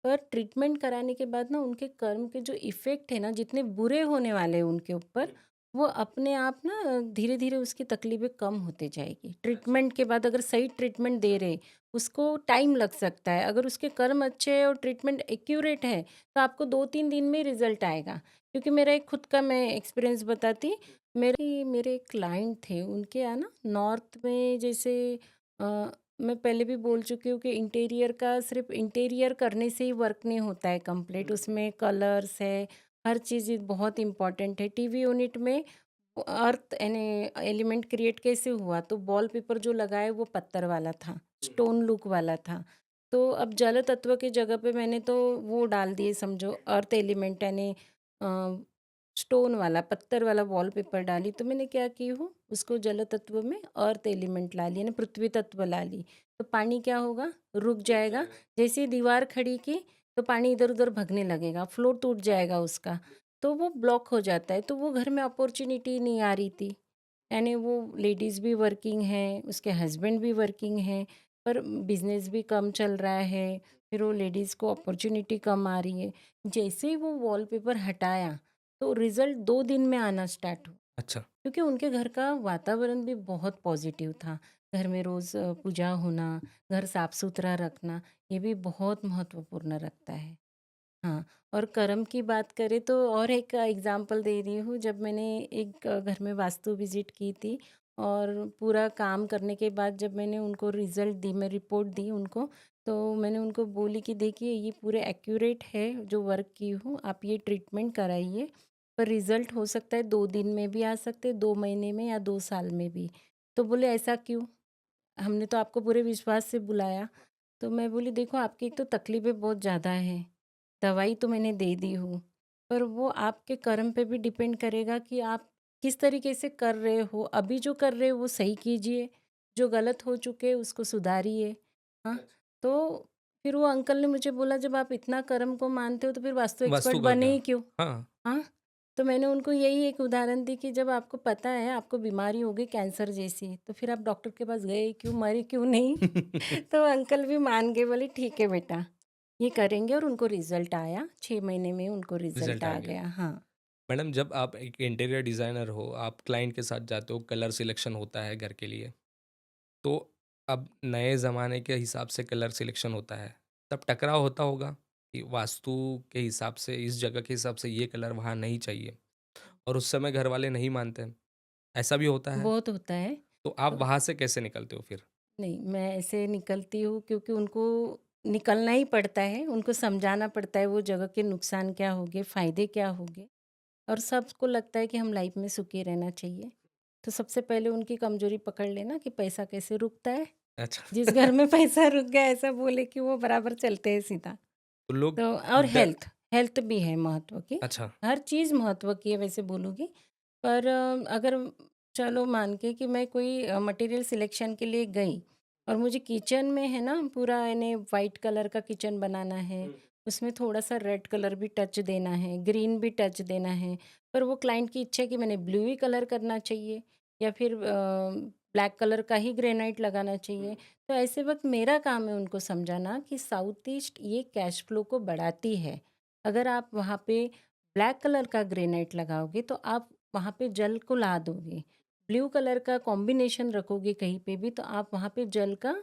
पर ट्रीटमेंट कराने के बाद ना उनके कर्म के जो इफ़ेक्ट है ना जितने बुरे होने वाले हैं उनके ऊपर, वो अपने आप ना धीरे-धीरे उसकी तकलीफ़ें कम होते जाएगी। ट्रीटमेंट के बाद अगर सही ट्रीटमेंट दे रहे, उसको टाइम लग सकता है। अगर उसके कर्म अच्छे हैं और ट्रीटमेंट एक्यूरेट है, तो आपको 2-3 दिन में रिज़ल्ट आएगा। क्योंकि मेरा एक खुद का मैं एक्सपीरियंस बताती, मेरे एक क्लाइंट थे, उनके यहाँ ना नॉर्थ में जैसे अ, मैं पहले भी बोल चुकी हूँ कि इंटीरियर का सिर्फ़ इंटीरियर करने से ही वर्क नहीं होता है कंप्लीट, उसमें कलर्स है, हर चीज़ बहुत इम्पोर्टेंट है। टीवी यूनिट में अर्थ यानी एलिमेंट क्रिएट कैसे हुआ, तो वॉलपेपर जो लगाए वो पत्थर वाला था, स्टोन लुक वाला था। तो अब जल तत्व की जगह पे मैंने तो वो डाल दिए समझो अर्थ एलिमेंट यानी अ, स्टोन वाला पत्थर वाला वॉलपेपर डाली। तो मैंने क्या की हूँ उसको जल तत्व में अर्थ एलिमेंट ला ली यानी पृथ्वी तत्व ला ली। तो पानी क्या होगा, रुक जाएगा। जैसे ही दीवार खड़ी की तो पानी इधर उधर भगने लगेगा, फ्लो टूट जाएगा उसका, तो वो ब्लॉक हो जाता है। तो वो घर में अपॉर्चुनिटी नहीं आ रही थी, यानी वो लेडीज़ भी वर्किंग हैं, उसके हस्बैंड भी वर्किंग हैं, पर बिजनेस भी कम चल रहा है, फिर वो लेडीज़ को अपॉर्चुनिटी कम आ रही है। जैसे ही वो वॉलपेपर हटाया तो रिज़ल्ट 2 दिन में आना स्टार्ट हुआ, अच्छा। क्योंकि उनके घर का वातावरण भी बहुत पॉजिटिव था। घर में रोज़ पूजा होना, घर साफ-सुथरा रखना, ये भी बहुत महत्वपूर्ण रखता है। हाँ, और कर्म की बात करें तो और एक एग्ज़ाम्पल दे रही हूँ, जब मैंने एक घर में वास्तु विज़िट की थी और पूरा काम करने के बाद जब मैंने उनको रिज़ल्ट दी, मैं रिपोर्ट दी उनको, तो मैंने उनको बोली कि देखिए ये पूरे एक्यूरेट है जो वर्क की हूँ, आप ये ट्रीटमेंट कराइए, पर रिज़ल्ट हो सकता है 2 दिन में भी आ सकते हैं, 2 महीने में या 2 साल में भी। तो बोले ऐसा क्यों? हमने तो आपको पूरे विश्वास से बुलाया। तो मैं बोली देखो आपकी एक तो तकलीफ़ें बहुत ज़्यादा हैं, दवाई तो मैंने दे दी हूँ, पर वो आपके कर्म पे भी डिपेंड करेगा कि आप किस तरीके से कर रहे हो। अभी जो कर रहे हो वो सही कीजिए, जो गलत हो चुके उसको सुधारिए। हाँ, अच्छा। तो फिर वो अंकल ने मुझे बोला जब आप इतना कर्म को मानते हो तो फिर वास्तु एक्सपर्ट वास्तु का बने क्या? ही क्यों? हाँ। हाँ, तो मैंने उनको यही एक उदाहरण दी कि जब आपको पता है आपको बीमारी हो गई कैंसर जैसी, तो फिर आप डॉक्टर के पास गए क्यों, मरे क्यों नहीं? तो अंकल भी मान गए, बोले ठीक है बेटा, ये करेंगे और उनको रिज़ल्ट आया, 6 महीने में उनको रिज़ल्ट रिज़ल्ट आ आ गया। गया। हाँ, मैडम जब आप एक इंटीरियर डिज़ाइनर हो, आप क्लाइंट के साथ जाते हो, कलर सिलेक्शन होता है घर के लिए, तो अब नए ज़माने के हिसाब से कलर सिलेक्शन होता है, तब टकराव होता होगा कि वास्तु के हिसाब से, इस जगह के हिसाब से ये कलर वहाँ नहीं चाहिए और उस समय घर वाले नहीं मानते हैं, ऐसा भी होता है? बहुत होता है। तो आप तो वहाँ से कैसे निकलते हो फिर? नहीं, मैं ऐसे निकलती हूँ क्योंकि उनको निकलना ही पड़ता है, उनको समझाना पड़ता है वो जगह के नुकसान क्या होंगे, फ़ायदे क्या होंगे। और सबको लगता है कि हम लाइफ में सुखी रहना चाहिए। तो सबसे पहले उनकी कमज़ोरी पकड़ लेना कि पैसा कैसे रुकता है। अच्छा। जिस घर में पैसा रुक गया ऐसा बोले कि वो बराबर चलते हैं सीधा। तो लोग तो और ड हेल्थ भी है महत्व की। अच्छा। हर चीज़ महत्व की है वैसे बोलूँगी। पर अगर चलो मान के कि मैं कोई मटेरियल सिलेक्शन के लिए गई और मुझे किचन में है ना पूरा यानी वाइट कलर का किचन बनाना है, उसमें थोड़ा-सा रेड कलर भी टच देना है, ग्रीन भी टच देना है, पर वो क्लाइंट की इच्छा है कि मैंने ब्लू ही कलर करना चाहिए या फिर ब्लैक कलर का ही ग्रेनाइट लगाना चाहिए। तो ऐसे वक़्त मेरा काम है उनको समझाना कि साउथ ईस्ट ये कैश फ्लो को बढ़ाती है। अगर आप वहाँ पे ब्लैक कलर का ग्रेनाइट लगाओगे तो आप वहाँ पे जल को ला दोगे। ब्लू कलर का कॉम्बिनेशन रखोगे कहीं पे भी तो आप वहाँ पे जल का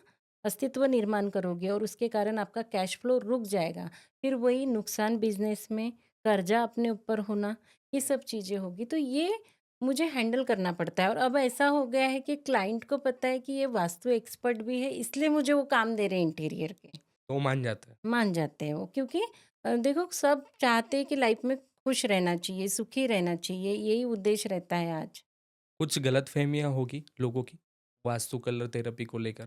अस्तित्व निर्माण करोगे और उसके कारण आपका कैश फ्लो रुक जाएगा। फिर वही नुकसान बिज़नेस में, कर्जा अपने ऊपर होना, ये सब चीज़ें होगी। तो ये मुझे हैंडल करना पड़ता है और अब ऐसा हो गया है कि क्लाइंट को पता है कि ये वास्तु एक्सपर्ट भी है इसलिए मुझे वो काम दे रहे हैं इंटीरियर के। तो वो मान जाता है। मान जाते हैं वो क्योंकि देखो सब चाहते हैं कि लाइफ में खुश रहना चाहिए, सुखी रहना चाहिए, यही उद्देश्य रहता है आज। कुछ गलतफ़हमियाँ होगी लोगों की, वास्तु कलर थेरेपी को लेकर?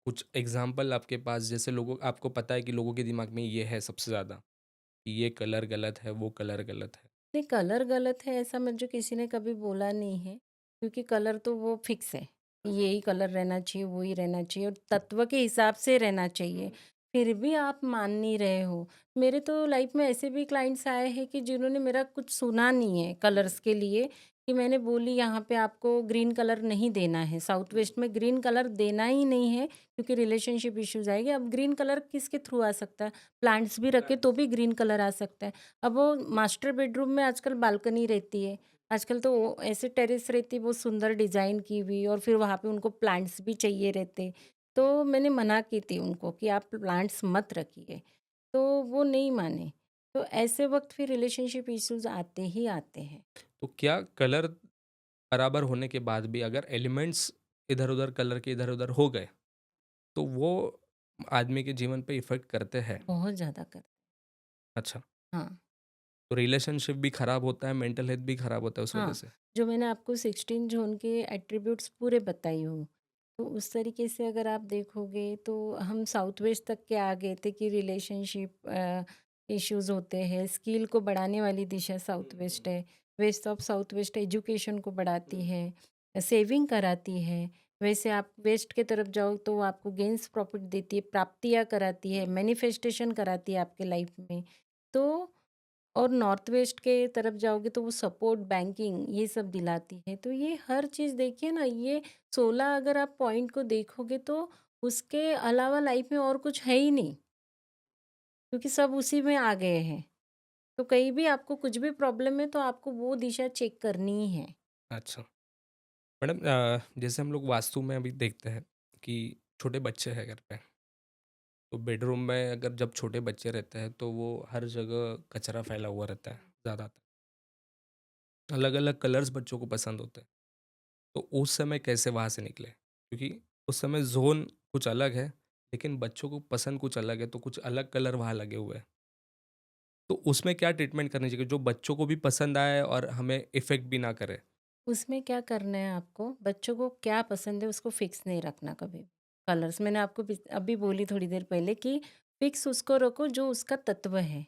कुछ एग्ज़ाम्पल आपके पास जैसे लोगों आपको पता है कि लोगों के दिमाग में ये है सबसे ज़्यादा, कि ये कलर गलत है, वो कलर गलत है। नहीं, कलर गलत है ऐसा मुझे किसी ने कभी बोला नहीं है, क्योंकि कलर तो वो फिक्स है। यही कलर रहना चाहिए, वो ही रहना चाहिए और तत्व के हिसाब से रहना चाहिए। फिर भी आप मान नहीं रहे हो। मेरे तो लाइफ में ऐसे भी क्लाइंट्स आए हैं कि जिन्होंने मेरा कुछ सुना नहीं है कलर्स के लिए कि मैंने बोली यहाँ पे आपको ग्रीन कलर नहीं देना है, साउथ वेस्ट में ग्रीन कलर देना ही नहीं है क्योंकि रिलेशनशिप इश्यूज़ आएँगे। अब ग्रीन कलर किसके थ्रू आ सकता है? प्लांट्स भी रखे तो भी ग्रीन कलर आ सकता है। अब वो मास्टर बेडरूम में आजकल बालकनी रहती है। आजकल तो वो ऐसे टेरेस रहती है बहुत सुंदर डिज़ाइन की हुई और फिर वहाँ पे उनको प्लांट्स भी चाहिए रहते। तो मैंने मना की थी उनको कि आप प्लांट्स मत रखिए, तो वो नहीं माने। तो ऐसे वक़्त फिर रिलेशनशिप इश्यूज़ आते ही आते हैं। तो क्या कलर बराबर होने के बाद भी अगर एलिमेंट्स इधर-उधर कलर के इधर-उधर हो गए, तो वो आदमी के जीवन पे इफ़ेक्ट करते हैं? बहुत ज़्यादा कर अच्छा, हाँ। तो रिलेशनशिप भी खराब होता है, मेंटल हेल्थ भी खराब होता है उस वजह हाँ, से? जो मैंने आपको 16 ज़ोन के एट्रिब्यूट्स पूरे बताई हूँ, तो उस तरीके से अगर आप देखोगे तो हम साउथ वेस्ट तक के आ गए थे कि रिलेशनशिप इश्यूज़ होते हैं, स्किल को बढ़ाने वाली दिशा साउथ वेस्ट है, west of south west education को बढ़ाती है, सेविंग कराती है। वैसे आप वेस्ट के तरफ जाओ तो वो आपको गेन्स प्रॉफ़िट देती है, प्राप्तियाँ कराती है, मैनिफेस्टेशन कराती है आपके लाइफ में। तो और नॉर्थ वेस्ट के तरफ जाओगे तो वो सपोर्ट बैंकिंग ये सब दिलाती है। तो ये हर चीज़ देखिए ना ये 16 अगर आप पॉइंट को देखोगे तो उसके अलावा लाइफ में और कुछ है ही नहीं, क्योंकि सब उसी में आ गए हैं। तो कहीं भी आपको कुछ भी प्रॉब्लम है तो आपको वो दिशा चेक करनी ही है। अच्छा। मैडम जैसे हम लोग वास्तु में अभी देखते हैं कि छोटे बच्चे हैं घर पे, तो बेडरूम में अगर जब छोटे बच्चे रहते हैं, तो वो हर जगह कचरा फैला हुआ रहता है ज़्यादातर। अलग-अलग कलर्स बच्चों को पसंद होते हैं। तो उस समय कैसे वहाँ से निकले? क्योंकि उस समय ज़ोन कुछ अलग है, लेकिन बच्चों को पसंद कुछ अलग है, तो कुछ अलग कलर वहाँ लगे हुए हैं। तो उसमें क्या ट्रीटमेंट करनी चाहिए जो बच्चों को भी पसंद आए और हमें इफ़ेक्ट भी ना करे? उसमें क्या करना है आपको, बच्चों को क्या पसंद है उसको फिक्स नहीं रखना कभी। कलर्स मैंने आपको अभी बोली थोड़ी देर पहले कि फिक्स उसको रखो जो उसका तत्व है।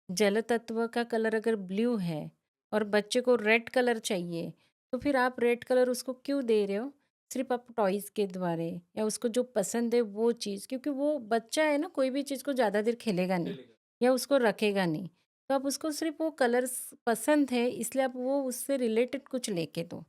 जल तत्व का कलर अगर ब्लू है और बच्चे को रेड कलर चाहिए, तो फिर आप रेड कलर उसको क्यों दे रहे हो? सिर्फ़ आप टॉयज़ के द्वारा या उसको जो पसंद है वो चीज़, क्योंकि वो बच्चा है ना, कोई भी चीज़ को ज़्यादा देर खेलेगा नहीं या उसको रखेगा नहीं। तो आप उसको सिर्फ़ वो कलर्स पसंद है इसलिए आप वो उससे रिलेटेड कुछ लेके दो।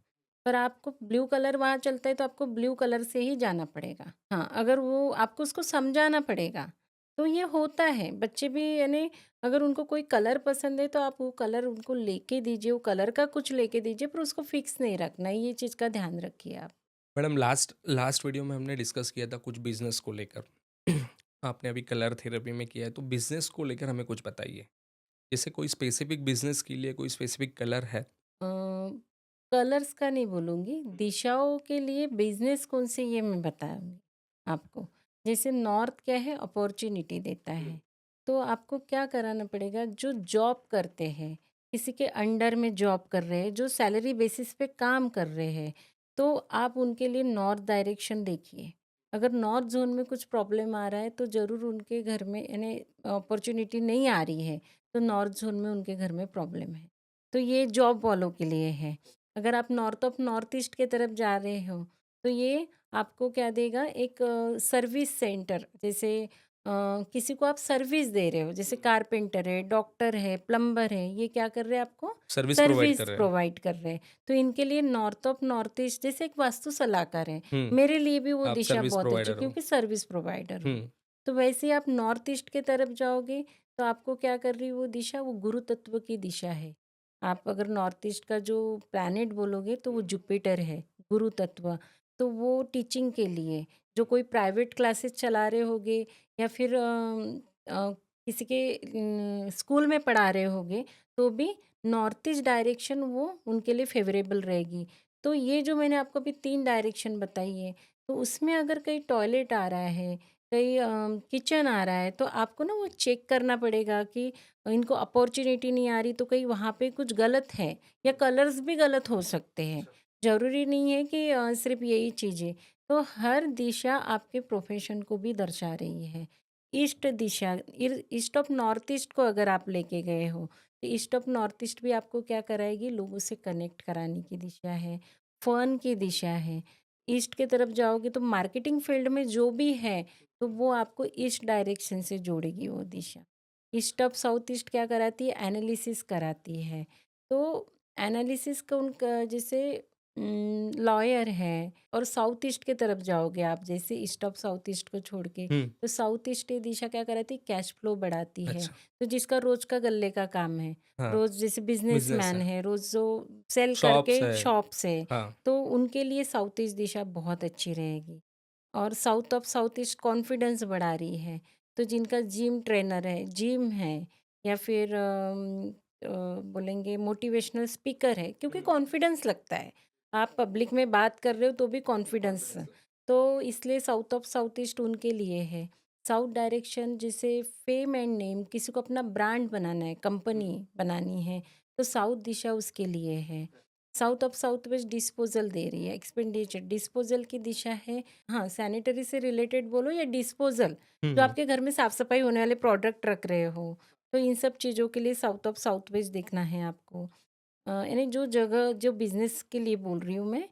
पर आपको ब्लू कलर वहाँ चलता है तो आपको ब्लू कलर से ही जाना पड़ेगा। हाँ, अगर वो आपको उसको समझाना पड़ेगा। तो ये होता है, बच्चे भी यानी अगर उनको कोई कलर पसंद है तो आप वो कलर उनको लेके दीजिए, वो कलर का कुछ लेके दीजिए, पर उसको फिक्स नहीं रखना है, ये चीज़ का ध्यान रखिए आप। मैडम लास्ट लास्ट वीडियो में हमने डिस्कस किया था कुछ बिज़नेस को लेकर। आपने अभी कलर थेरेपी में किया है, तो बिज़नेस को लेकर हमें कुछ बताइए। जैसे कोई स्पेसिफिक बिज़नेस के लिए कोई स्पेसिफिक कलर है? अ, कलर्स का नहीं बोलूँगी, दिशाओं के लिए बिज़नेस कौन से ये मैं बताऊँगी आपको। जैसे नॉर्थ क्या है, अपॉर्च्युनिटी देता है, तो आपको क्या कराना पड़ेगा, जो जॉब करते हैं, किसी के अंडर में जॉब कर रहे हैं, जो सैलरी बेसिस पे काम कर रहे हैं, तो आप उनके लिए नॉर्थ डायरेक्शन देखिए। अगर नॉर्थ ज़ोन में कुछ प्रॉब्लम आ रहा है, तो ज़रूर उनके घर में यानी अपॉर्च्युनिटी नहीं आ रही है, तो नॉर्थ ज़ोन में उनके घर में प्रॉब्लम है। तो ये जॉब वालों के लिए है। अगर आप नॉर्थ ऑफ नॉर्थ ईस्ट की तरफ जा रहे हो, तो ये आपको क्या देगा, एक सर्विस सेंटर, जैसे किसी को आप सर्विस दे रहे हो, जैसे कारपेंटर है, डॉक्टर है, प्लम्बर है, ये क्या कर रहे हैं आपको? सर्विस प्रोवाइड कर सर्विस रहे हैं। प्रोवाइड कर रहे हैं। तो इनके लिए नॉर्थ ऑफ नॉर्थ ईस्ट जैसे एक वास्तु सलाहकार है, हुँ, मेरे लिए भी वो आप दिशा सर्विस बहुत अच्छी, प्रोवाइडर हो। क्योंकि सर्विस प्रोवाइडर हूँ। हुँ, तो वैसे ही आप नॉर्थ ईस्ट की तरफ जाओगे, तो आपको क्या कर रही है वो दिशा, वो गुरु तत्व की दिशा है। आप अगर नॉर्थ ईस्ट का जो प्लैनेट बोलोगे तो वो जुपिटर है, गुरु तत्व। तो वो टीचिंग के लिए, जो कोई प्राइवेट क्लासेस चला रहे होगे या फिर किसी के स्कूल में पढ़ा रहे होगे, तो भी नॉर्थ ईस्ट डायरेक्शन वो उनके लिए फेवरेबल रहेगी। तो ये जो मैंने आपको अभी 3 डायरेक्शन बताई है, तो उसमें अगर कहीं टॉयलेट आ रहा है, कहीं किचन आ रहा है, तो आपको ना वो चेक करना पड़ेगा कि इनको अपॉर्च्युनिटी नहीं आ रही, तो कहीं वहाँ पे कुछ गलत है, या कलर्स भी गलत हो सकते हैं। ज़रूरी नहीं है कि सिर्फ़ यही चीज़ें। तो हर दिशा आपके प्रोफ़ेशन को भी दर्शा रही है। East Disha, east of north east को अगर आप लेके गए हो, तो ईस्ट ऑफ नॉर्थ ईस्ट भी आपको क्या कराएगी, लोगों से कनेक्ट कराने की दिशा है, फ़न की दिशा है। ईस्ट की तरफ जाओगे तो मार्केटिंग फ़ील्ड में जो भी है, तो वो आपको ईस्ट डायरेक्शन से जोड़ेगी वो दिशा। ईस्ट ऑफ साउथ ईस्ट क्या कराती है, एनालिसिस कराती है। तो एनालिसिस का उनका जैसे लॉयर है, और साउथ ईस्ट की तरफ जाओगे आप, जैसे ईस्ट ऑफ साउथ ईस्ट को छोड़ के, हुँ, तो साउथ ईस्ट की दिशा क्या कराती है, कैश फ्लो बढ़ाती है। अच्छा, तो जिसका रोज़ का गल्ले का काम है, हाँ, रोज़ जैसे बिज़नेस बिजनेसमैन है, है, रोज़ जो सेल शॉप्स करके है, शॉप्स है, हाँ, तो उनके लिए साउथ ईस्ट दिशा बहुत अच्छी रहेगी। और south of south east confidence बढ़ा रही है। तो जिनका जिम ट्रेनर है, जिम है, या फिर बोलेंगे मोटिवेशनल स्पीकर है, क्योंकि कॉन्फिडेंस लगता है। आप पब्लिक में बात कर रहे हो तो भी कॉन्फिडेंस, तो इसलिए साउथ ऑफ साउथ ईस्ट उनके लिए है। साउथ डायरेक्शन जैसे फेम एंड नेम, किसी को अपना ब्रांड बनाना है, कंपनी बनानी है, तो साउथ दिशा उसके लिए है। South of south west disposal दे रही है, एक्सपेंडिचर डिस्पोज़ल की दिशा है। हाँ, सैनिटरी से रिलेटेड बोलो या डिस्पोज़ल, हुँ, जो हुँ, आपके घर में साफ-सफाई होने वाले प्रोडक्ट रख रहे हो, तो इन सब चीज़ों के लिए साउथ ऑफ साउथ वेस्ट देखना है आपको। यानी जो जगह जो बिज़नेस के लिए बोल रही हूँ मैं,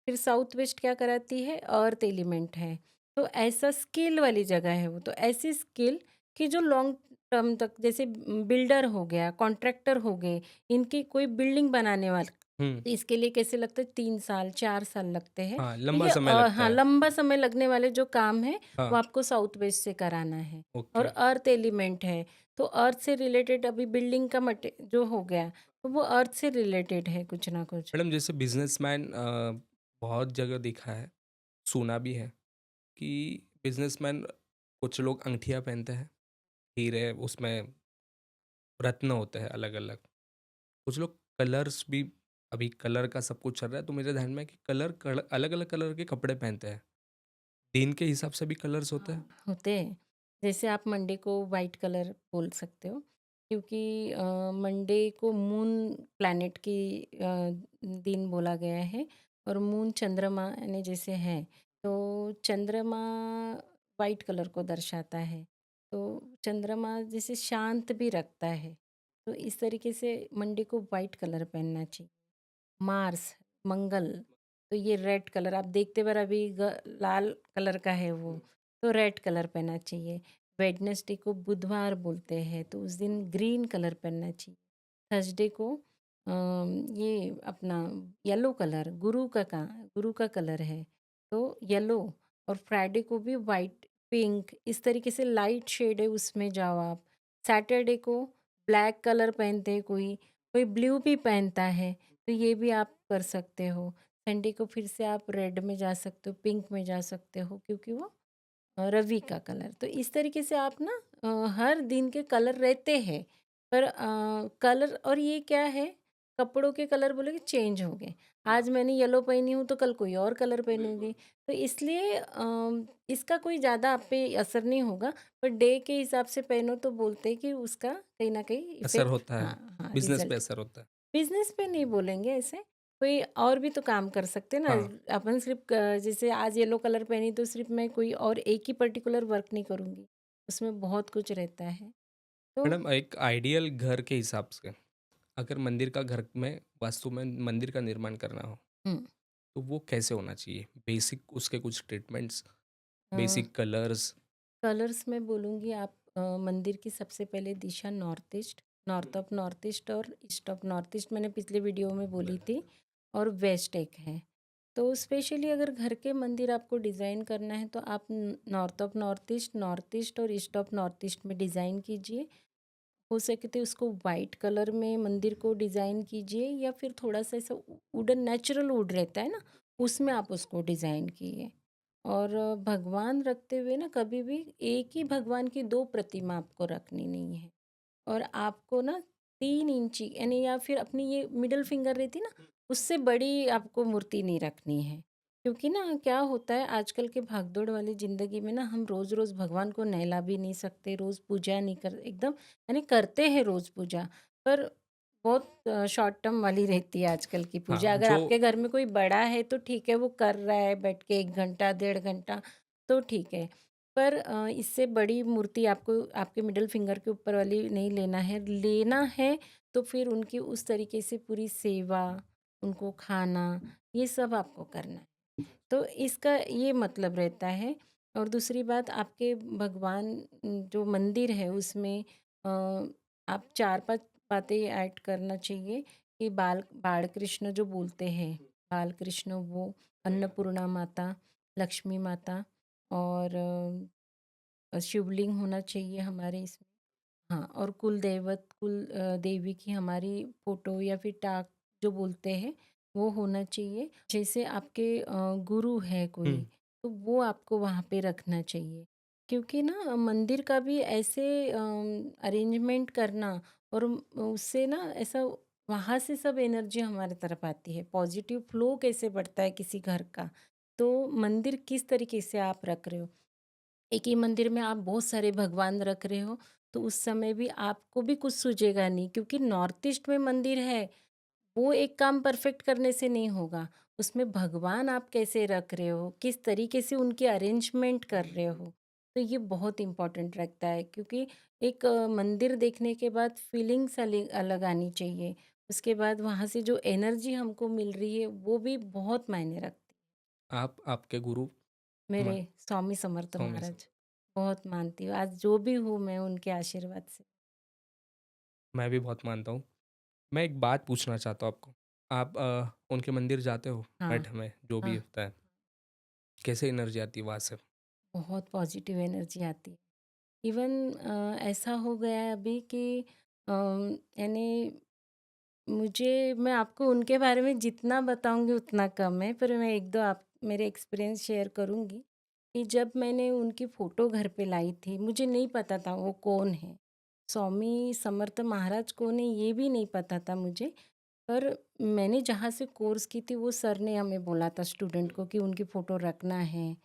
फिर साउथ वेस्ट क्या कराती है, अर्थ एलिमेंट है। तो ऐसा स्किल वाली जगह है वो, तो ऐसी स्किल कि जो लॉन्ग टर्म तक, जैसे बिल्डर हो गया, कॉन्ट्रैक्टर हो गए, इनकी कोई बिल्डिंग बनाने वाला, हुँ, तो इसके लिए कैसे लगते हैं, 3 साल, 4 साल लगते हैं। हाँ, तो लंबा ये समय लगता हाँ, है। लंबा समय लगने वाले जो काम है, वो हाँ, आपको साउथ वेस्ट से कराना है। और ओके। अर्थ एलिमेंट है, तो अर्थ से रिलेटेड अभी बिल्डिंग का मटे जो हो गया, तो वो अर्थ से रिलेटेड है कुछ ना कुछ। मैडम जैसे बिज़नेसमैन बहुत जगह देखा है, सुना भी है कि बिज़नेसमैन कुछ लोग अंगूठियाँ पहनते हैं, हीरे उसमें रत्न होते हैं अलग-अलग। कुछ लोग कलर्स भी अभी कलर का सब कुछ चल रहा है, तो मेरे ध्यान में है कि अलग-अलग कलर के कपड़े पहनते हैं। दिन के हिसाब से भी कलर्स होते हैं? हाँ, होते हैं। जैसे आप मंडे को वाइट कलर बोल सकते हो, क्योंकि मंडे को मून प्लैनेट की दिन बोला गया है, और मून चंद्रमा यानी जैसे है, तो चंद्रमा वाइट कलर को दर्शाता है। तो चंद्रमा जैसे शांत भी रखता है, तो इस तरीके से मंडे को वाइट कलर पहनना चाहिए। मार्स, मंगल, तो ये रेड कलर आप देखते बार अभी लाल कलर का है वो, तो रेड कलर पहनना चाहिए। वेडनेसडे को बुधवार बोलते हैं, तो उस दिन ग्रीन कलर पहनना चाहिए। थर्सडे को ये अपना येलो कलर, गुरु का कलर है, तो येलो। और फ्राइडे को भी वाइट, पिंक, इस तरीके से लाइट शेड है उसमें जाओ आप। सैटरडे को ब्लैक कलर पहनते हैं, कोई कोई ब्लू भी पहनता है, तो ये भी आप कर सकते हो। संडे को फिर से आप रेड में जा सकते हो, पिंक में जा सकते हो, क्योंकि वो रवि का कलर। तो इस तरीके से आप ना हर दिन के कलर रहते हैं, पर कलर और ये क्या है, कपड़ों के कलर बोले चेंज हो गए। आज मैंने येलो पहनी हूँ तो कल कोई और कलर पहनूंगी, तो इसलिए इसका कोई ज़्यादा आप पे असर नहीं होगा। पर डे के हिसाब से पहनो तो बोलते हैं कि उसका कहीं ना कहीं असर इफेक्ट, होता है, हाँ हाँ, बिज़नेस पे रिजल्ट। असर होता है। बिज़नेस पे नहीं बोलेंगे ऐसे, कोई और भी तो काम कर सकते हैं ना। हाँ, अपन सिर्फ़ जैसे आज येलो कलर पहनी तो सिर्फ़ मैं कोई और एक ही पर्टिकुलर वर्क नहीं करूँगी, उसमें बहुत कुछ रहता है। तो मैडम एक आइडियल घर के हिसाब से अगर मंदिर का घर में वास्तु में मंदिर का निर्माण करना हो, हुँ, तो वो कैसे होना चाहिए? बेसिक उसके कुछ ट्रीटमेंट्स, अ, बेसिक कलर्स। कलर्स में बोलूँगी, आप मंदिर की सबसे पहले दिशा नॉर्थ ईस्ट, नॉर्थ ईस्ट और ईस्ट ऑफ नॉर्थ ईस्ट मैंने पिछले वीडियो में बोली थी, और वेस्ट एक है। तो स्पेशली अगर घर के मंदिर आपको डिज़ाइन करना है तो आप नॉर्थ ईस्ट और ईस्ट ऑफ नॉर्थ ईस्ट में डिज़ाइन कीजिए। हो सके तो उसको वाइट कलर में मंदिर को डिज़ाइन कीजिए, या फिर थोड़ा सा ऐसा वुडन, नेचुरल वुड रहता है ना, उसमें आप उसको डिज़ाइन कीजिए। और भगवान रखते हुए ना कभी भी एक ही भगवान की दो प्रतिमा आपको रखनी नहीं है। और आपको ना 3 इंची यानी, या फिर अपनी ये मिडल फिंगर रहती ना, उससे बड़ी आपको मूर्ति नहीं रखनी है। क्योंकि ना क्या होता है, आजकल के भागदौड़ वाली ज़िंदगी में ना हम रोज़-रोज़ भगवान को नहला भी नहीं सकते, रोज़ पूजा नहीं कर एकदम, यानी करते हैं रोज़ पूजा, पर बहुत शॉर्ट टर्म वाली रहती है आजकल की हाँ, पूजा। अगर जो आपके घर में कोई बड़ा है तो ठीक है, वो कर रहा है बैठ के 1 घंटा, 1.5 घंटा, तो ठीक है। पर इससे बड़ी मूर्ति आपको आपके मिडल फिंगर के ऊपर वाली नहीं लेना है। लेना है तो फिर उनकी उस तरीके से पूरी सेवा, उनको खाना, ये सब आपको करना है। तो इसका ये मतलब रहता है। और दूसरी बात, आपके भगवान जो मंदिर है उसमें आप 4-5 बातें ऐड करना चाहिए, कि बाल कृष्ण जो बोलते हैं, बाल कृष्ण वो, अन्नपूर्णा माता, लक्ष्मी माता, और शिवलिंग होना चाहिए हमारे इसमें। हाँ, और देवी की हमारी फ़ोटो या फिर टाक जो बोलते हैं, वो होना चाहिए। जैसे आपके गुरु है कोई, हुँ, तो वो आपको वहाँ पे रखना चाहिए। क्योंकि ना मंदिर का भी ऐसे अरेंजमेंट करना, और उससे ना ऐसा वहाँ से सब एनर्जी हमारी तरफ आती है। पॉज़िटिव फ्लो कैसे बढ़ता है किसी घर का, तो मंदिर किस तरीके से आप रख रहे हो। एक ही मंदिर में आप बहुत सारे भगवान रख रहे हो, तो उस समय भी आपको भी कुछ सूझेगा नहीं, क्योंकि नॉर्थ ईस्ट में मंदिर है, वो एक काम परफेक्ट करने से नहीं होगा। उसमें भगवान आप कैसे रख रहे हो, किस तरीके से उनकी अरेंजमेंट कर रहे हो, तो ये बहुत इम्पोर्टेंट रखता है। क्योंकि एक मंदिर देखने के बाद फीलिंग्स अलग आनी चाहिए। उसके बाद वहाँ से जो एनर्जी हमको मिल रही है वो भी बहुत मायने रखती है। आप आपके गुरु मेरे म स्वामी समर्थ स्वामी स महाराज बहुत मानती हूँ। आज जो भी हूँ मैं उनके आशीर्वाद से। मैं भी बहुत मानता हूँ। मैं एक बात पूछना चाहता हूँ आपको। आप उनके मंदिर जाते हो, हाँ, मठ में, जो भी हाँ, होता है, कैसे एनर्जी आती है वहाँ से? बहुत पॉजिटिव एनर्जी आती है। इवन ऐसा हो गया है अभी कि यानी मैं आपको उनके बारे में जितना बताऊँगी उतना कम है, पर मैं 1-2 आप मेरे एक्सपीरियंस शेयर करूँगी, कि जब मैंने उनकी फ़ोटो घर पे लाई थी, मुझे नहीं पता था वो कौन है। स्वामी समर्थ महाराज कौन है ये भी नहीं पता था मुझे, पर मैंने जहाँ से कोर्स की थी वो सर ने हमें बोला था स्टूडेंट को कि उनकी फ़ोटो रखना है।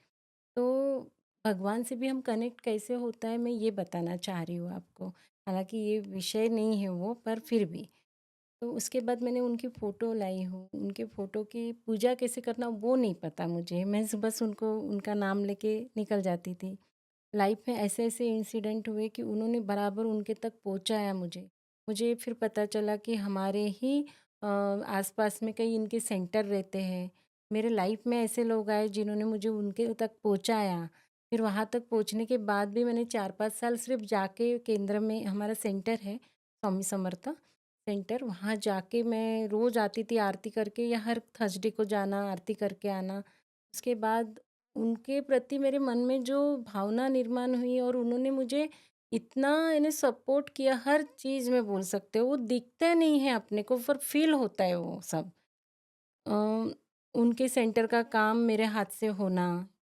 तो भगवान से भी हम कनेक्ट कैसे होता है, मैं ये बताना चाह रही हूँ आपको। हालाँकि ये विषय नहीं है वो, पर फिर भी। तो उसके बाद मैंने उनकी फ़ोटो लाई हूँ, उनके फ़ोटो की पूजा कैसे करना वो नहीं पता मुझे, मैं बस उनको उनका नाम लेके निकल जाती थी। लाइफ में ऐसे-ऐसे इंसिडेंट हुए कि उन्होंने बराबर उनके तक पहुँचाया मुझे। मुझे फिर पता चला कि हमारे ही आस-पास में कई इनके सेंटर रहते हैं। मेरे लाइफ में ऐसे लोग आए जिन्होंने मुझे उनके तक पहुँचाया। फिर वहाँ तक पहुँचने के बाद भी मैंने 4-5 साल सिर्फ़ जाके केंद्र में हमारा सेंटर है, स्वामी समर्थ सेंटर, वहाँ जाके मैं रोज़ आती थी आरती करके, या हर थर्सडे को जाना, आरती करके आना। उसके बाद उनके प्रति मेरे मन में जो भावना निर्माण हुई, और उन्होंने मुझे इतना यानी सपोर्ट किया, हर चीज़ में बोल सकते हो। वो दिखते नहीं है अपने को, पर फ़ील होता है वो सब। अ, उनके सेंटर का काम मेरे हाथ से होना,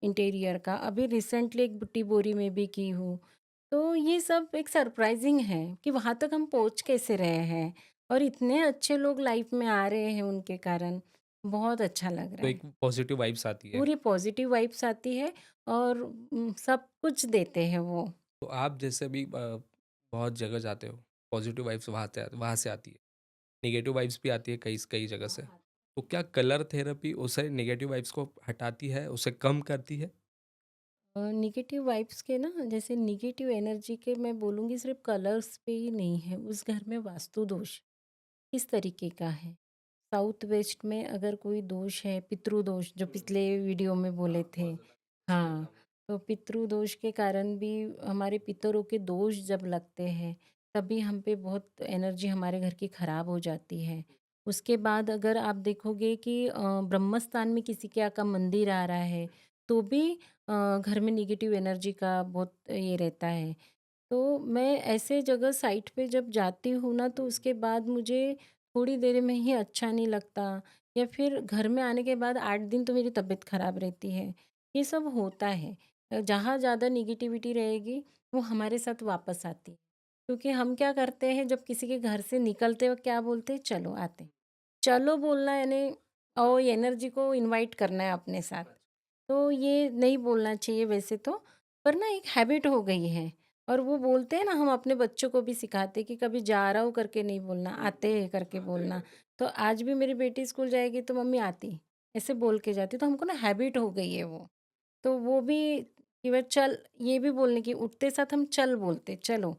इंटीरियर का, अभी रिसेंटली एक बुट्टी बोरी में भी की हूँ। तो ये सब एक सरप्राइज़िंग है कि वहाँ तक हम पहुँच कैसे रहे हैं, और इतने अच्छे लोग लाइफ़ में आ रहे हैं उनके कारण, बहुत अच्छा लग रहा तो है। एक पॉजिटिव वाइब्स आती है। पूरी पॉज़िटिव वाइब्स आती है, और सब कुछ देते हैं वो। तो आप जैसे भी बहुत जगह जाते हो, पॉजिटिव वाइब्स वहाँ से आती है, नेगेटिव वाइब्स भी आती है कई कई जगह से। तो क्या कलर थेरेपी उसे नेगेटिव वाइब्स को हटाती है, उसे कम करती है? नेगेटिव वाइब्स के ना, जैसे नेगेटिव एनर्जी के, मैं बोलूँगी सिर्फ़ कलर्स पे ही नहीं है, उस घर में वास्तु दोष किस तरीके का है। साउथ वेस्ट में अगर कोई दोष है, पितृ दोष जो पिछले वीडियो में बोले थे, हाँ, तो पितृ दोष के कारण भी हमारे पितरों के दोष जब लगते हैं, तभी हम पे बहुत एनर्जी हमारे घर की खराब हो जाती है। उसके बाद अगर आप देखोगे कि ब्रह्मस्थान में किसी के यहाँ का मंदिर आ रहा है, तो भी घर में नेगेटिव एनर्जी का बहुत ये रहता है। तो मैं ऐसे जगह साइट पे जब जाती हूँ ना, तो उसके बाद मुझे थोड़ी देर में ही अच्छा नहीं लगता, या फिर घर में आने के बाद 8 दिन तो मेरी तबीयत खराब रहती है। ये सब होता है। जहाँ ज़्यादा नेगेटिविटी रहेगी, वो हमारे साथ वापस आती है। क्योंकि हम क्या करते हैं, जब किसी के घर से निकलते वक़्त क्या बोलते हैं, चलो आते हैं। चलो बोलना यानी और एनर्जी को इनवाइट करना है अपने साथ। तो ये नहीं बोलना चाहिए वैसे तो, पर ना एक हैबिट हो गई है। और वो बोलते हैं ना, हम अपने बच्चों को भी सिखाते हैं कि कभी जा रहा हूँ करके नहीं बोलना, आते हैं करके बोलना। तो आज भी मेरी बेटी स्कूल जाएगी तो मम्मी आती, ऐसे बोल के जाती, तो हमको ना हैबिट हो गई है वो। तो वो भी कि वह चल, ये भी बोलने की उठते साथ हम चल बोलते, चलो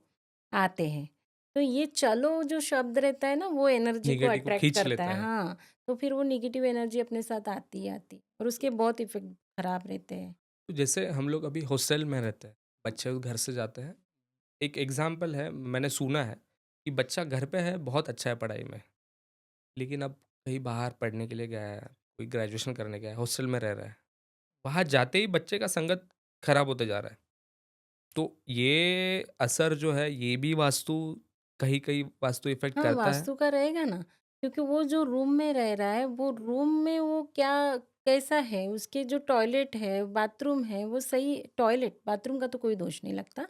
आते हैं। तो ये चलो जो शब्द रहता है ना, वो एनर्जी को नेगेटिव को अट्रैक्ट खींच करता लेता है। है। हाँ, तो फिर वो नेगेटिव एनर्जी अपने साथ आती ही आती है, और उसके बहुत इफ़ेक्ट खराब रहते हैं। तो जैसे हम लोग अभी हॉस्टल में रहते हैं, बच्चे घर से जाते हैं। एक एग्ज़ाम्पल है, मैंने सुना है कि बच्चा घर पे है, बहुत अच्छा है पढ़ाई में, लेकिन अब कहीं बाहर पढ़ने के लिए गया है, कोई ग्रेजुएशन करने गया है, हॉस्टल में रह रहा है। वहाँ जाते ही बच्चे का संगत खराब होते जा रहा है। तो ये असर जो है, ये भी वास्तु कहीं-कहीं वास्तु इफ़ेक्ट हाँ, करता है। वास्तु का रहेगा ना, क्योंकि वो जो रूम में रह रहा है, वो रूम में वो क्या कैसा है, उसके जो टॉयलेट है, बाथरूम है, वो सही टॉयलेट, बाथरूम का तो कोई दोष नहीं लगता।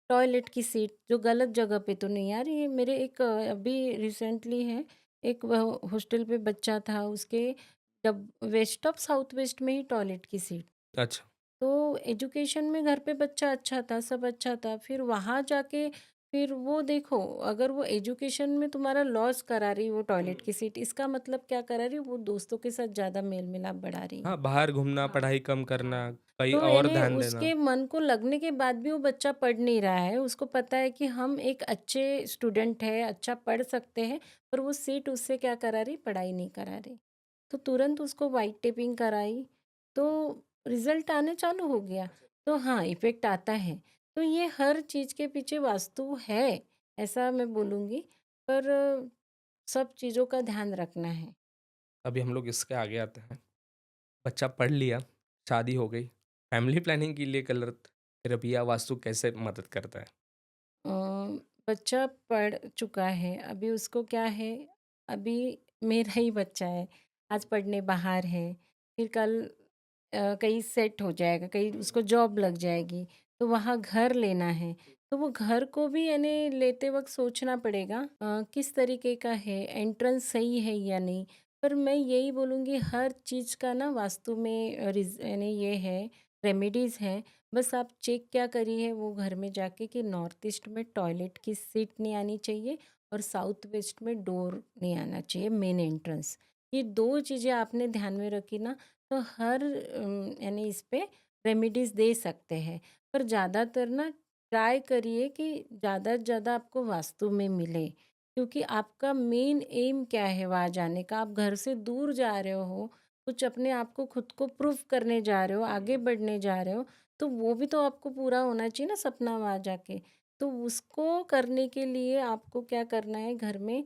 टॉयलेट की सीट जो गलत जगह पे तो नहीं यार, ये मेरे एक अभी रिसेंटली है, एक हॉस्टल पे बच्चा था, उसके जब वेस्ट ऑफ साउथ वेस्ट में ही टॉयलेट की सीट। अच्छा, तो एजुकेशन में घर पे बच्चा अच्छा था, सब अच्छा था। फिर वहाँ जाके फिर वो देखो, अगर वो एजुकेशन में तुम्हारा लॉस करा रही वो टॉयलेट की सीट, इसका मतलब क्या करा रही, वो दोस्तों के साथ ज़्यादा मेल-मिलाप बढ़ा रही है। हाँ, बाहर घूमना, हाँ, पढ़ाई कम करना, हाँ। कहीं तो और यानी ध्यान देना। उसके मन को लगने के बाद भी वो बच्चा पढ़ नहीं रहा है। उसको पता है कि हम एक अच्छे स्टूडेंट हैं, अच्छा पढ़ सकते हैं, पर वो सीट उससे क्या करा रही, पढ़ाई नहीं करा रही। तो तुरंत उसको व्हाइट टेपिंग कराई, तो रिज़ल्ट आने चालू हो गया। तो हाँ, इफ़ेक्ट आता है। तो ये हर चीज़ के पीछे वास्तु है, ऐसा मैं बोलूँगी, पर सब चीज़ों का ध्यान रखना है। अभी हम लोग इसके आगे आते हैं। बच्चा पढ़ लिया, शादी हो गई, फैमिली प्लानिंग के लिए कलर थेरेपी या वास्तु कैसे मदद करता है? अ, बच्चा पढ़ चुका है, अभी उसको क्या है, अभी मेरा ही बच्चा है, आज पढ़ने बाहर है, फिर कल कहीं सेट हो जाएगा, कहीं उसको जॉब लग जाएगी, तो वहाँ घर लेना है, तो वो घर को भी यानी लेते वक़्त सोचना पड़ेगा किस तरीके का है, एंट्रेंस सही है या नहीं। पर मैं यही बोलूँगी, हर चीज़ का ना वास्तु में यानी ये है, रेमेडीज़ हैं, बस आप चेक क्या करिए वो घर में जाके कि नॉर्थ ईस्ट में टॉयलेट की सीट नहीं आनी चाहिए और साउथ वेस्ट में डोर नहीं आना चाहिए, मेन एंट्रेंस। ये 2 चीज़ें आपने ध्यान में रखी ना, तो हर यानी इस पे रेमेडीज़ दे सकते हैं। पर ज़्यादातर ना ट्राई करिए कि ज़्यादा से ज़्यादा आपको वास्तु में मिले, क्योंकि आपका मेन एम क्या है वहाँ जाने का? आप घर से दूर जा रहे हो, कुछ अपने आप को खुद को प्रूव करने जा रहे हो, आगे बढ़ने जा रहे हो, तो वो भी तो आपको पूरा होना चाहिए ना सपना वहाँ जाके। तो उसको करने के लिए आपको क्या करना है घर में,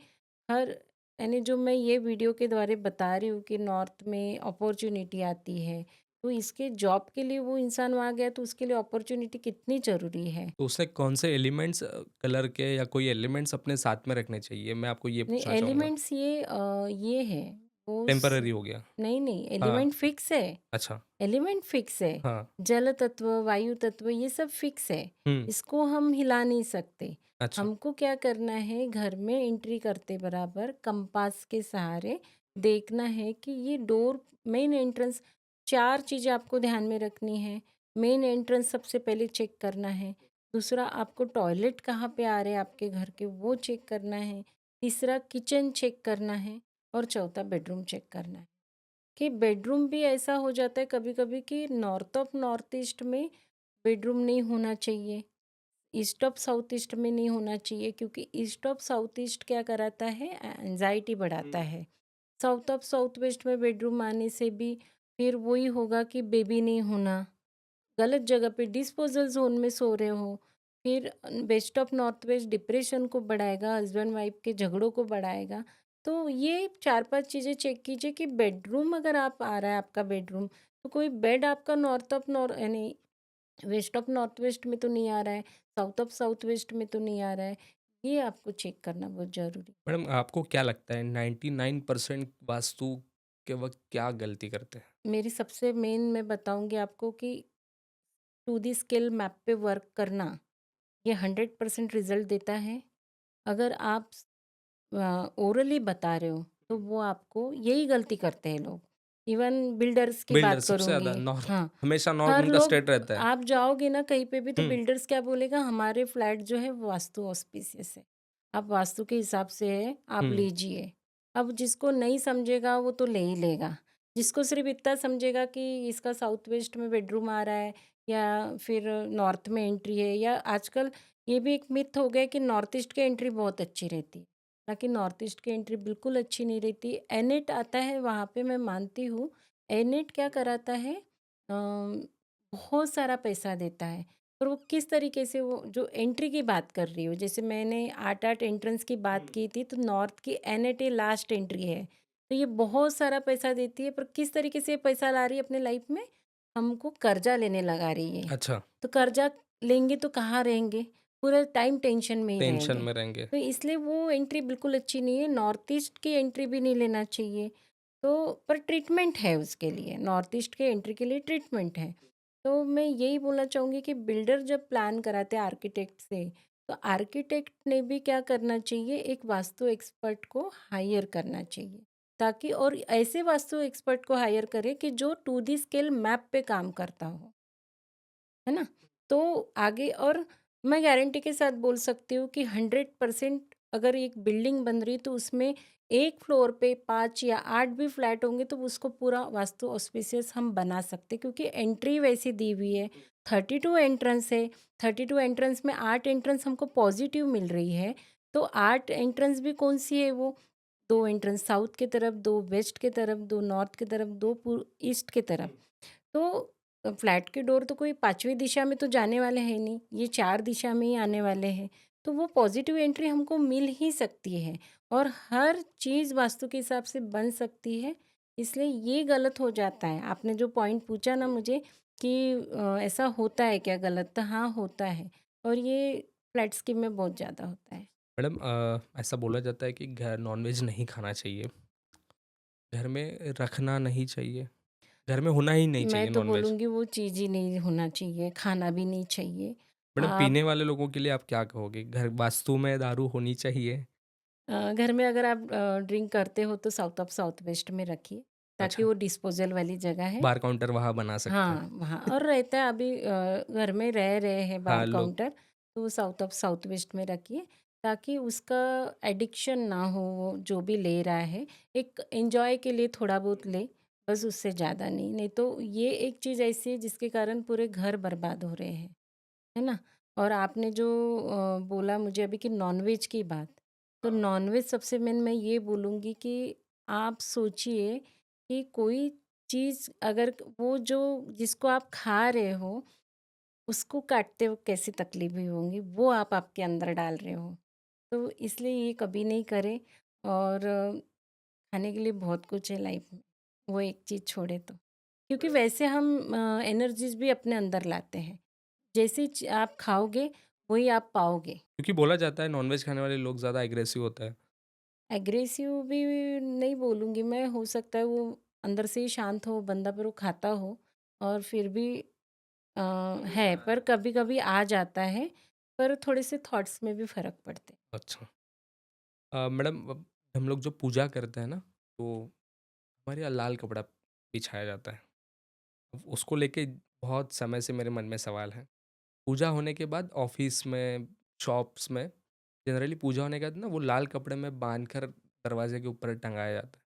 हर यानी जो मैं ये वीडियो के द्वारा बता रही हूँ कि नॉर्थ में अपॉर्च्युनिटी आती है, तो इसके जॉब के लिए वो इंसान वहाँ गया तो उसके लिए अपॉर्च्युनिटी कितनी ज़रूरी है। तो उसने कौन से एलिमेंट्स कलर के या कोई एलिमेंट्स अपने साथ में रखने चाहिए? मैं आपको ये नहीं, पूछना चाहूँगा। एलिमेंट्स ये है, वो टेम्परेरी हो गया। नहीं, हाँ, एलिमेंट फिक्स है। अच्छा। एलिमेंट फिक्स है। हाँ, जल तत्व, वायु तत्व ये सब फिक्स है। हुँ, इसको हम हिला नहीं सकते। अच्छा। हमको क्या करना है, घर में एंट्री करते बराबर कंपास के सहारे देखना है कि ये डोर, मेन एंट्रेंस, 4 चीज़ें आपको ध्यान में रखनी है। मेन एंट्रेंस सबसे पहले चेक करना है। दूसरा, आपको टॉयलेट कहाँ पे आ रहे हैं आपके घर के, वो चेक करना है। तीसरा, किचन चेक करना है और चौथा, बेडरूम चेक करना है। कि बेडरूम भी ऐसा हो जाता है कभी-कभी कि नॉर्थ ऑफ नॉर्थ ईस्ट में बेडरूम नहीं होना चाहिए, ईस्ट ऑफ साउथ ईस्ट में नहीं होना चाहिए, क्योंकि ईस्ट ऑफ साउथ ईस्ट क्या कराता है, एंजाइटी बढ़ाता है। साउथ ऑफ साउथ वेस्ट में बेडरूम आने से भी फिर वही होगा कि बेबी नहीं होना, गलत जगह पे डिस्पोजल ज़ोन में सो रहे हो, फिर west of north west depression को बढ़ाएगा, हस्बैंड वाइफ के झगड़ों को बढ़ाएगा। तो ये 4-5 चीज़ें चेक कीजिए कि बेडरूम अगर आप आ रहा है आपका बेडरूम, तो कोई बेड आपका नॉर्थ ऑफ नॉर्थ यानी वेस्ट ऑफ नॉर्थ वेस्ट में तो नहीं आ रहा है, साउथ ऑफ साउथ वेस्ट में तो नहीं आ रहा है। ये आपको चेक करना बहुत ज़रूरी है। मैडम आपको क्या लगता है 99% वास्तु के वक़्त क्या गलती करते हैं? मेरी सबसे मेन मैं बताऊँगी आपको कि टू द स्केल मैप पे वर्क करना, ये 100% रिज़ल्ट देता है। अगर आप ओरली बता रहे हो तो वो आपको यही गलती करते हैं लोग। इवन बिल्डर्स की बिल्डर बात सबसे करूँगी। ज़्यादा नॉर्थ हाँ, हमेशा नॉर्थ हर उनका लोग, स्ट्रेट रहता है। आप जाओगे ना कहीं पे भी तो हुँ, बिल्डर्स क्या बोलेगा, हमारे फ्लैट जो है वो वास्तु ऑस्पिशियस है। आप वास्तु के हिसाब से है, आप हुँ, लीजिए। अब जिसको नहीं समझेगा वो तो ले ही लेगा। जिसको सिर्फ़ इतना समझेगा कि इसका साउथ वेस्ट में बेडरूम आ रहा है या फिर नॉर्थ में एंट्री है, या आजकल ये भी एक मिथ हो गया है कि नॉर्थ ईस्ट की एंट्री बहुत अच्छी रहती है। हालाँकि नॉर्थ ईस्ट की एंट्री बिल्कुल अच्छी नहीं रहती। एनेट आता है वहाँ पे, मैं मानती हूँ। एनेट क्या कराता है, बहुत सारा पैसा देता है, पर वो किस तरीके से, वो जो एंट्री की बात कर रही हूँ, जैसे मैंने 8-8 एंट्रेंस की बात की थी, तो नॉर्थ की एनेट ये लास्ट एंट्री है। तो ये बहुत सारा पैसा देती है, पर किस तरीके से ये पैसा ला रही है अपने लाइफ में? हमको कर्जा लेने लगा रही है। अच्छा, तो कर्जा लेंगे तो कहाँ रहेंगे? पूरा टाइम टेंशन में ही टेंशन रहेंगे। में रहेंगे। तो इसलिए वो एंट्री बिल्कुल अच्छी नहीं है, नॉर्थ ईस्ट की एंट्री भी नहीं लेना चाहिए। तो पर ट्रीटमेंट है उसके लिए, नॉर्थ ईस्ट के एंट्री के लिए ट्रीटमेंट है। तो मैं यही बोलना चाहूँगी कि बिल्डर जब प्लान कराते हैं आर्किटेक्ट से, तो आर्किटेक्ट ने भी क्या करना चाहिए, एक वास्तु एक्सपर्ट को हायर करना चाहिए। ताकि, और ऐसे वास्तु एक्सपर्ट को हायर करे कि जो टू द स्केल मैप पे काम करता हो। है ना? तो आगे, और मैं गारंटी के साथ बोल सकती हूँ कि 100% अगर एक बिल्डिंग बन रही तो उसमें एक फ्लोर पे 5 या 8 भी फ्लैट होंगे तो उसको पूरा वास्तु ऑस्पिशियस हम बना सकते हैं, क्योंकि एंट्री वैसी दी हुई है। 32 एंट्रेंस है, 32 एंट्रेंस में 8 एंट्रेंस हमको पॉजिटिव मिल रही है, तो 8 एंट्रेंस भी कौन-सी है वो? 2 एंट्रेंस साउथ की तरफ, 2 वेस्ट की तरफ, 2 नॉर्थ की तरफ, 2 ईस्ट की तरफ। तो फ्लैट के डोर तो कोई 5वीं दिशा में तो जाने वाले हैं नहीं, ये 4 दिशा में ही आने वाले हैं। तो वो पॉज़िटिव एंट्री हमको मिल ही सकती है, और हर चीज़ वास्तु के हिसाब से बन सकती है। इसलिए ये गलत हो जाता है। आपने जो पॉइंट पूछा ना मुझे कि ऐसा होता है क्या गलत? तो हाँ, होता है, और ये फ्लैट स्कीम में बहुत ज़्यादा होता है। मैडम ऐसा बोला जाता है कि घर नॉन-वेज नहीं खाना चाहिए, घर में रखना नहीं चाहिए, घर में होना ही नहीं मैं चाहिए तो नॉन-वेज। बोलूँगी वो चीज़ ही नहीं होना चाहिए, खाना भी नहीं चाहिए। मैडम आप पीने वाले लोगों के लिए आप क्या कहोगे? घर वास्तु में दारू होनी चाहिए? घर में अगर आप ड्रिंक करते हो तो साउथ ऑफ साउथ वेस्ट में रखिए। ताकि अच्छा, वो डिस्पोजल वाली जगह है। बार काउंटर वहाँ बना सकते हैं। हाँ, वहाँ और रहता है अभी घर में रह रहे हैं हाँ, बार लोग काउंटर, तो साउथ वेस्ट में रखिए ताकि उसका एडिक्शन ना हो, वो जो भी ले रहा है, एक एन्जॉय के लिए थोड़ा बहुत ले, बस उससे ज़्यादा नहीं। नहीं तो ये एक चीज़ ऐसी है जिसके कारण पूरे घर बर्बाद हो रहे हैं, है ना? और आपने जो बोला मुझे अभी कि नॉन-वेज की बात, तो नॉन-वेज सबसे मेन मैं ये बोलूँगी कि आप सोचिए कि कोई चीज़ अगर वो जो जिसको आप खा रहे हो, उसको काटते वक़्त कैसी तकलीफ़ें होंगी, वो आप आपके अंदर डाल रहे हो। तो इसलिए ये कभी नहीं करें और खाने के लिए बहुत कुछ है लाइफ़ में, वो एक चीज़ छोड़े तो। क्योंकि वैसे हम एनर्जीज़ भी अपने अंदर लाते हैं। जैसी च आप खाओगे, वही आप पाओगे। क्योंकि बोला जाता है नॉनवेज खाने वाले लोग ज़्यादा एग्रेसिव होते हैं। एग्रेसिव भी नहीं बोलूँगी मैं, हो सकता है वो अंदर से ही शांत हो बंदा पर वो खाता हो और फिर भी अ, है पर कभी-कभी आ जाता है, पर थोड़े से थॉट्स में भी फ़र्क पड़ते हैं। अच्छा। मैडम अब हम लोग जो पूजा करते हैं ना, तो हमारे यहाँ लाल कपड़ा बिछाया जाता है। अब उसको लेके बहुत समय से मेरे मन में सवाल है। पूजा होने के बाद ऑफ़िस में, शॉप्स में जनरली पूजा होने के बाद ना वो लाल कपड़े में बाँध कर दरवाज़े के ऊपर टंगाया जाता है।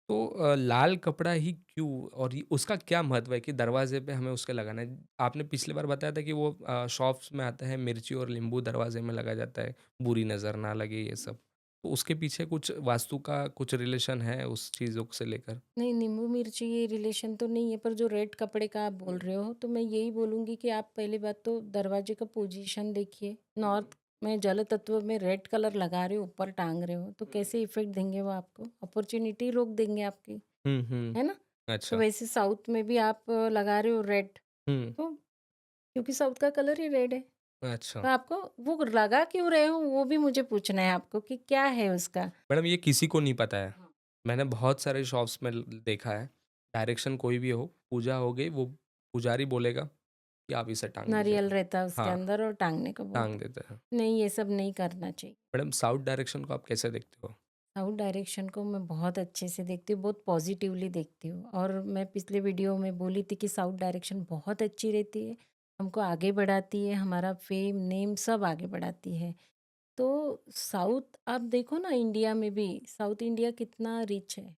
तो लाल कपड़ा ही क्यों और ये उसका क्या महत्व है कि दरवाज़े पे हमें उसके लगाना है? आपने पिछली बार बताया था कि वो शॉप्स में आता है मिर्ची और नींबू दरवाज़े में लगा जाता है, बुरी नज़र ना लगे ये सब। तो उसके पीछे कुछ वास्तु का कुछ रिलेशन है उस चीज़ों से लेकर? नहीं, नींबू मिर्ची ये रिलेशन तो नहीं है, पर जो रेड कपड़े का आप बोल रहे हो, तो मैं यही बोलूँगी कि आप पहली बात तो दरवाजे का पोजीशन देखिए। नॉर्थ में जल तत्व में रेड कलर लगा रहे हो, ऊपर टांग रहे हो, तो कैसे इफ़ेक्ट देंगे वो आपको? अपॉर्च्युनिटी रोक देंगे आपकी, हुँ, हुँ। है ना? तो अच्छा। वैसे साउथ में भी आप लगा रहे हो रेड, हुँ। तो क्योंकि साउथ का कलर ही रेड है, अच्छा। तो आपको वो लगा क्यों रहे हो, वो भी मुझे पूछना है आपको कि क्या है उसका? मैडम ये किसी को नहीं पता है। हाँ। मैंने बहुत सारे शॉप्स में ल देखा है, डायरेक्शन कोई भी हो, पूजा हो गई, वो पुजारी बोलेगा कि आप इसे टाँग नारियल दीजिएगा। रहता है उसके हाँ, अंदर और टाँगने को टाँग बोलते हैं। देते हैं। नहीं, ये सब नहीं करना चाहिए। मैडम साउथ डायरेक्शन को आप कैसे देखते हो? साउथ डायरेक्शन को मैं बहुत अच्छे से देखती हूँ, बहुत पॉजिटिवली देखती हूँ और मैं पिछले वीडियो में बोली थी कि साउथ डायरेक्शन बहुत अच्छी रहती है, हमको आगे बढ़ाती है, हमारा फेम, नेम सब आगे बढ़ाती है। तो साउथ आप देखो ना इंडिया में भी, साउथ इंडिया कितना रिच है।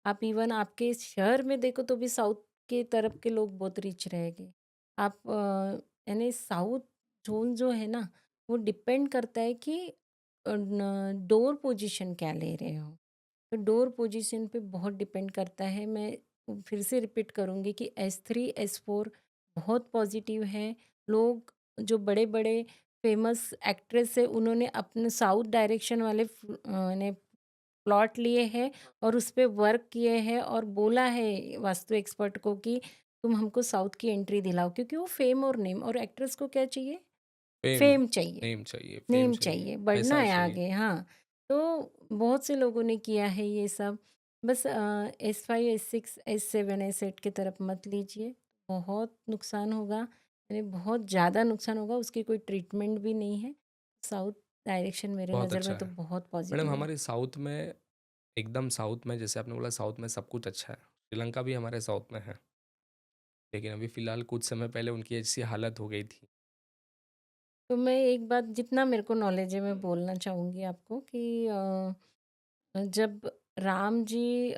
आप इवन आपके शहर में देखो तो भी साउथ के तरफ के लोग बहुत रिच रहेंगे। आप यानी साउथ ज़ोन जो है ना, वो डिपेंड करता है कि डोर पोजीशन क्या ले रहे हो। तो डोर पोजीशन पे बहुत डिपेंड करता है। मैं फिर से रिपीट करूँगी कि S3 S4 बहुत पॉजिटिव है। लोग जो बड़े बड़े फेमस एक्ट्रेस है उन्होंने अपने साउथ डायरेक्शन वाले ने प्लॉट लिए हैं और उस पे वर्क किए हैं और बोला है वास्तु एक्सपर्ट को कि तुम हमको साउथ की एंट्री दिलाओ, क्योंकि वो फेम और नेम, और एक्ट्रेस को क्या चाहिए? फेम, फेम चाहिए। नेम चाहिए, फेम नेम चाहिए, चाहिए, बढ़ना पैसा है चाहिए। आगे, हाँ। तो बहुत से लोगों ने किया है ये सब। बस S5, S6, S7, S8 की तरफ मत लीजिए, बहुत नुकसान होगा, यानी बहुत ज़्यादा नुकसान होगा, उसकी कोई ट्रीटमेंट भी नहीं है। साउथ डायरेक्शन मेरे बहुत नज़र अच्छा में तो है। बहुत मैडम पॉज़िटिव है। हमारे साउथ में एकदम साउथ में जैसे आपने बोला साउथ में सब कुछ अच्छा है। श्रीलंका भी हमारे साउथ में है। लेकिन अभी फ़िलहाल कुछ समय पहले उनकी ऐसी हालत हो गई थी। तो मैं एक बात जितना मेरे को नॉलेज है मैं बोलना चाहूँगी आपको कि जब राम जी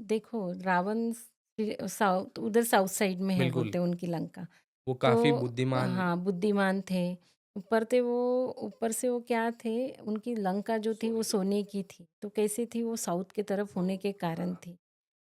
देखो रावण साउथ उधर साउथ साइड में है बिल्कुल, बोलते हैं उनकी लंका। वो तो काफ़ी बुद्धिमान हाँ, बुद्धिमान थे। ऊपर से वो क्या थे, उनकी लंका जो थी वो सोने की थी। तो कैसे थी वो साउथ की तरफ होने के कारण थी।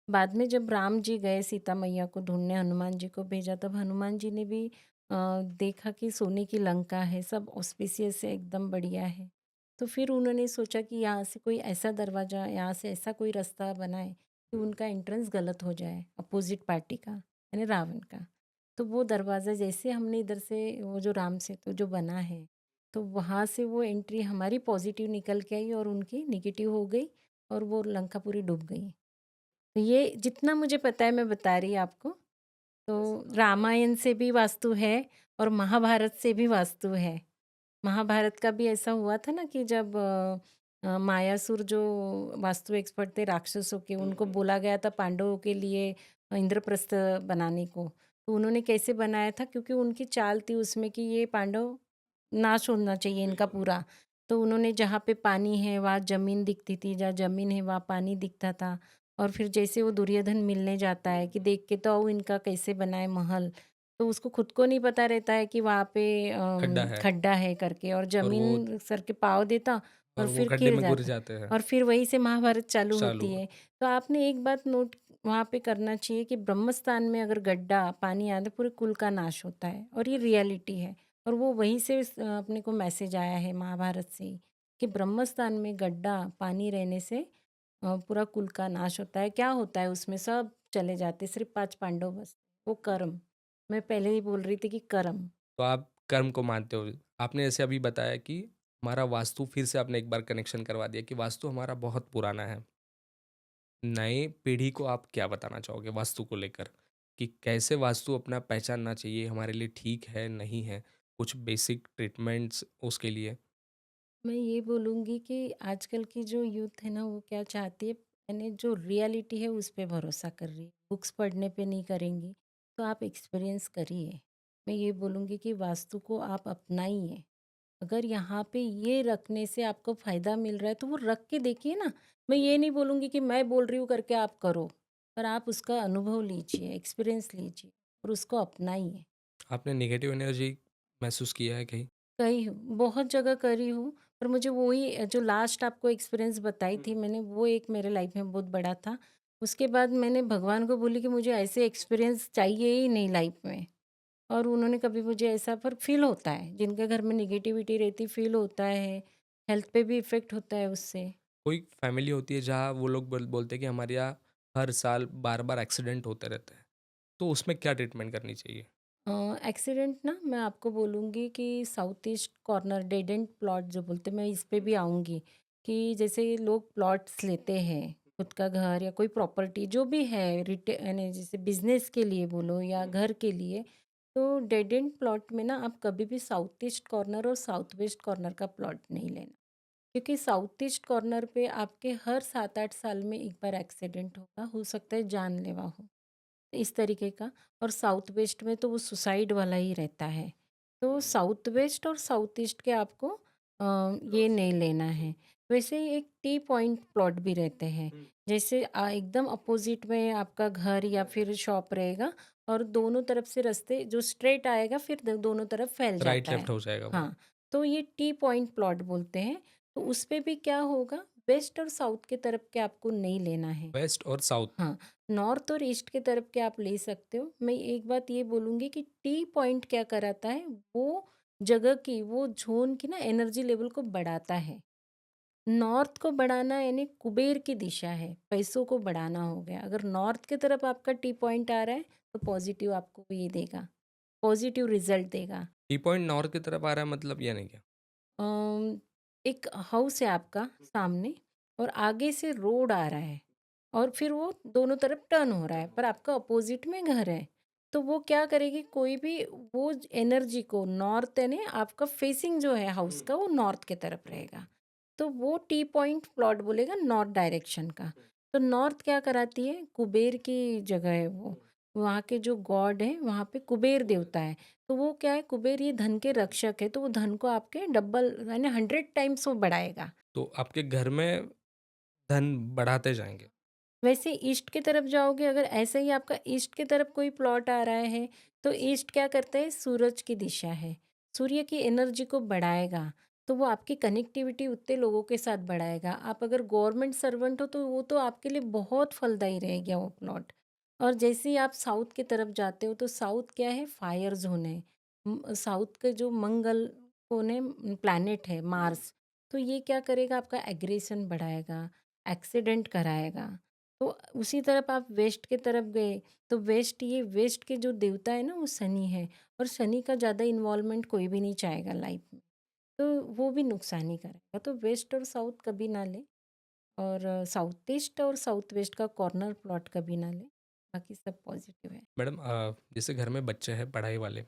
बाद में जब राम जी गए सीता मैया को ढूँढने, हनुमान जी को भेजा, तब हनुमान जी ने भी देखा कि सोने की लंका है, सब ऑस्पिशियस है, एकदम बढ़िया है। तो फिर उन्होंने सोचा कि यहाँ से कोई ऐसा दरवाज़ा, यहाँ से ऐसा कोई रास्ता बनाएँ कि उनका एंट्रेंस गलत हो जाए, अपोज़िट पार्टी का, यानी रावण का। तो वो दरवाज़ा जैसे हमने इधर से वो जो राम सेतु जो बना है, तो वहाँ से वो एंट्री हमारी पॉज़िटिव निकल के आई और उनकी नेगेटिव हो गई और वो लंका पूरी डूब गई। तो ये जितना मुझे पता है मैं बता रही आपको। तो रामायण से भी वास्तु है और महाभारत से भी वास्तु है। महाभारत का भी ऐसा हुआ था ना कि जब मायासुर जो वास्तु एक्सपर्ट थे राक्षसों के, उनको बोला गया था पांडवों के लिए इंद्रप्रस्थ बनाने को। तो उन्होंने कैसे बनाया था, क्योंकि उनकी चाल थी उसमें कि ये पांडव नाश होना चाहिए इनका पूरा। तो उन्होंने जहाँ पे पानी है वहाँ ज़मीन दिखती थी, जहाँ ज़मीन है वहाँ पानी दिखता था। और फिर जैसे वो दुर्योधन मिलने जाता है कि देख के तो आओ इनका कैसे बना है महल। तो उसको खुद को नहीं पता रहता है कि वहाँ पे खड्डा है खड्डा है करके, और और वो ज़मीन सर के पाँव देता और और वो फिर खड्डे गिर में गिर जाता। जाते हैं। और फिर वहीं से महाभारत चालू चालू होती हुआ। है। तो आपने एक बात नोट वहाँ पे करना चाहिए कि ब्रह्मस्थान में अगर गड्ढा पानी आता है पूरे कुल का नाश होता है, और ये रियलिटी है। और वो वहीं से अपने को मैसेज आया है महाभारत से ही, कि ब्रह्मस्थान में गड्ढा पानी रहने से पूरा कुल का नाश होता है। क्या होता है उसमें, सब चले जाते, सिर्फ 5 पांडव बचते। वो कर्म, मैं पहले ही बोल रही थी कि कर्म। तो आप कर्म को मानते हो। आपने जैसे अभी बताया कि हमारा वास्तु, फिर से आपने एक बार कनेक्शन करवा दिया कि वास्तु हमारा बहुत पुराना है। नए पीढ़ी को आप क्या बताना चाहोगे वास्तु को लेकर, कि कैसे वास्तु अपना पहचानना चाहिए, हमारे लिए ठीक है नहीं है, कुछ बेसिक ट्रीटमेंट्स उसके लिए? मैं ये बोलूँगी कि आजकल की जो यूथ है ना वो क्या चाहती है, यानी जो रियलिटी है उस पे भरोसा कर रही है, बुक्स पढ़ने पे नहीं करेंगी। तो आप एक्सपीरियंस करिए। मैं ये बोलूँगी कि वास्तु को आप अपनाइए। अगर यहाँ पे ये रखने से आपको फ़ायदा मिल रहा है तो वो रख के देखिए ना। मैं ये नहीं बोलूँगी कि मैं बोल रही हूँ करके आप करो, पर आप उसका अनुभव लीजिए, एक्सपीरियंस लीजिए और उसको अपनाइए। आपने नेगेटिव एनर्जी महसूस किया है कहीं? करी हूँ, बहुत जगह करी हूँ, पर मुझे वही जो लास्ट आपको एक्सपीरियंस बताई थी मैंने, वो एक मेरे लाइफ में बहुत बड़ा था। उसके बाद मैंने भगवान को बोली कि मुझे ऐसे एक्सपीरियंस चाहिए ही नहीं लाइफ में। और उन्होंने कभी मुझे ऐसा, पर फ़ील होता है, जिनके घर में नेगेटिविटी रहती फ़ील होता है, हेल्थ पे भी इफ़ेक्ट होता है उससे। कोई फैमिली होती है जहाँ वो लोग बोलते हैं कि हमारे यहाँ हर साल बार बार एक्सीडेंट होते रहते हैं, तो उसमें क्या ट्रीटमेंट करनी चाहिए? एक्सीडेंट ना मैं आपको बोलूँगी कि south east corner dead and plot जो बोलते हैं, मैं इस पे भी आऊँगी। कि जैसे लोग प्लॉट्स लेते हैं, खुद का घर या कोई प्रॉपर्टी जो भी है, यानी जैसे बिजनेस के लिए बोलो या घर के लिए, तो डेड एंड प्लॉट में ना आप कभी भी साउथ ईस्ट कॉर्नर और साउथ वेस्ट कॉर्नर का प्लॉट नहीं लेना। क्योंकि साउथ ईस्ट कॉर्नर पे आपके हर 7-8 साल में एक बार एक्सीडेंट होगा, हो सकता है जानलेवा हो, इस तरीके का। और साउथ वेस्ट में तो वो सुसाइड वाला ही रहता है। तो साउथ वेस्ट और साउथ ईस्ट के आपको ये नहीं लेना है। वैसे ही एक टी पॉइंट प्लॉट भी रहते हैं। जैसे एकदम अपोजिट में आपका घर या फिर शॉप रहेगा, और दोनों तरफ से रास्ते जो स्ट्रेट आएगा फिर दोनों तरफ फैल राइट जाता लेफ्ट है। हो जाएगा वो। हाँ, तो ये टी पॉइंट प्लॉट बोलते हैं। तो उस पे भी क्या होगा, वेस्ट और साउथ के तरफ के आपको नहीं लेना है। वेस्ट और साउथ। हाँ, नॉर्थ और ईस्ट की तरफ के आप ले सकते हो। मैं एक बात ये बोलूँगी कि टी पॉइंट क्या कराता है, वो जगह की, वो ज़ोन की ना एनर्जी लेवल को बढ़ाता है। नॉर्थ को बढ़ाना यानी कुबेर की दिशा है, पैसों को बढ़ाना हो गया। अगर नॉर्थ की तरफ आपका टी पॉइंट आ रहा है, तो पॉज़िटिव आपको ये देगा, पॉज़िटिव रिज़ल्ट देगा। टी पॉइंट नॉर्थ की तरफ आ रहा है, मतलब ये नहीं क्या? अम, एक हाउस है आपका सामने, और आगे से रोड आ रहा है, और फिर वो दोनों तरफ टर्न हो रहा है, पर आपका अपोजिट में घर है। तो वो क्या करेगी, कोई भी वो एनर्जी को नॉर्थ, यानी आपका फेसिंग जो है हाउस का वो नॉर्थ के तरफ रहेगा। तो वो टी पॉइंट प्लॉट बोलेगा नॉर्थ डायरेक्शन का। तो नॉर्थ क्या कराती है, कुबेर की जगह है वो। वहाँ के जो गॉड है वहाँ पे कुबेर देवता है। तो वो क्या है, कुबेर ये धन के रक्षक है, तो वो धन को आपके डबल यानी 100 टाइम्स वो बढ़ाएगा। तो आपके घर में धन बढ़ाते जाएंगे। वैसे ईस्ट की तरफ जाओगे, अगर ऐसे ही आपका ईस्ट की तरफ कोई प्लॉट आ रहा है, तो ईस्ट क्या करता है, सूरज की दिशा है, सूर्य की एनर्जी को बढ़ाएगा। तो वो आपकी कनेक्टिविटी उतने लोगों के साथ बढ़ाएगा। आप अगर गवर्नमेंट सर्वेंट हो तो वो तो आपके लिए बहुत फलदायी रहेगा वो प्लॉट। और जैसे ही आप साउथ की तरफ जाते हो, तो साउथ क्या है, फायर जोन है। साउथ के जो मंगल कौन है, प्लैनेट है मार्स। तो ये क्या करेगा, आपका एग्रेशन बढ़ाएगा, एक्सीडेंट कराएगा। तो उसी तरफ आप वेस्ट की तरफ गए, तो वेस्ट, ये वेस्ट के जो देवता है ना वो शनि है। और शनि का ज़्यादा इन्वॉल्वमेंट कोई भी नहीं चाहेगा लाइफ में, तो वो भी नुकसान ही करेगा। तो वेस्ट और साउथ कभी ना ले, और साउथ ईस्ट और साउथ वेस्ट का कॉर्नर प्लॉट कभी ना ले। बाकी सब पॉजिटिव है। मैडम, जैसे घर में बच्चे हैं पढ़ाई वाले,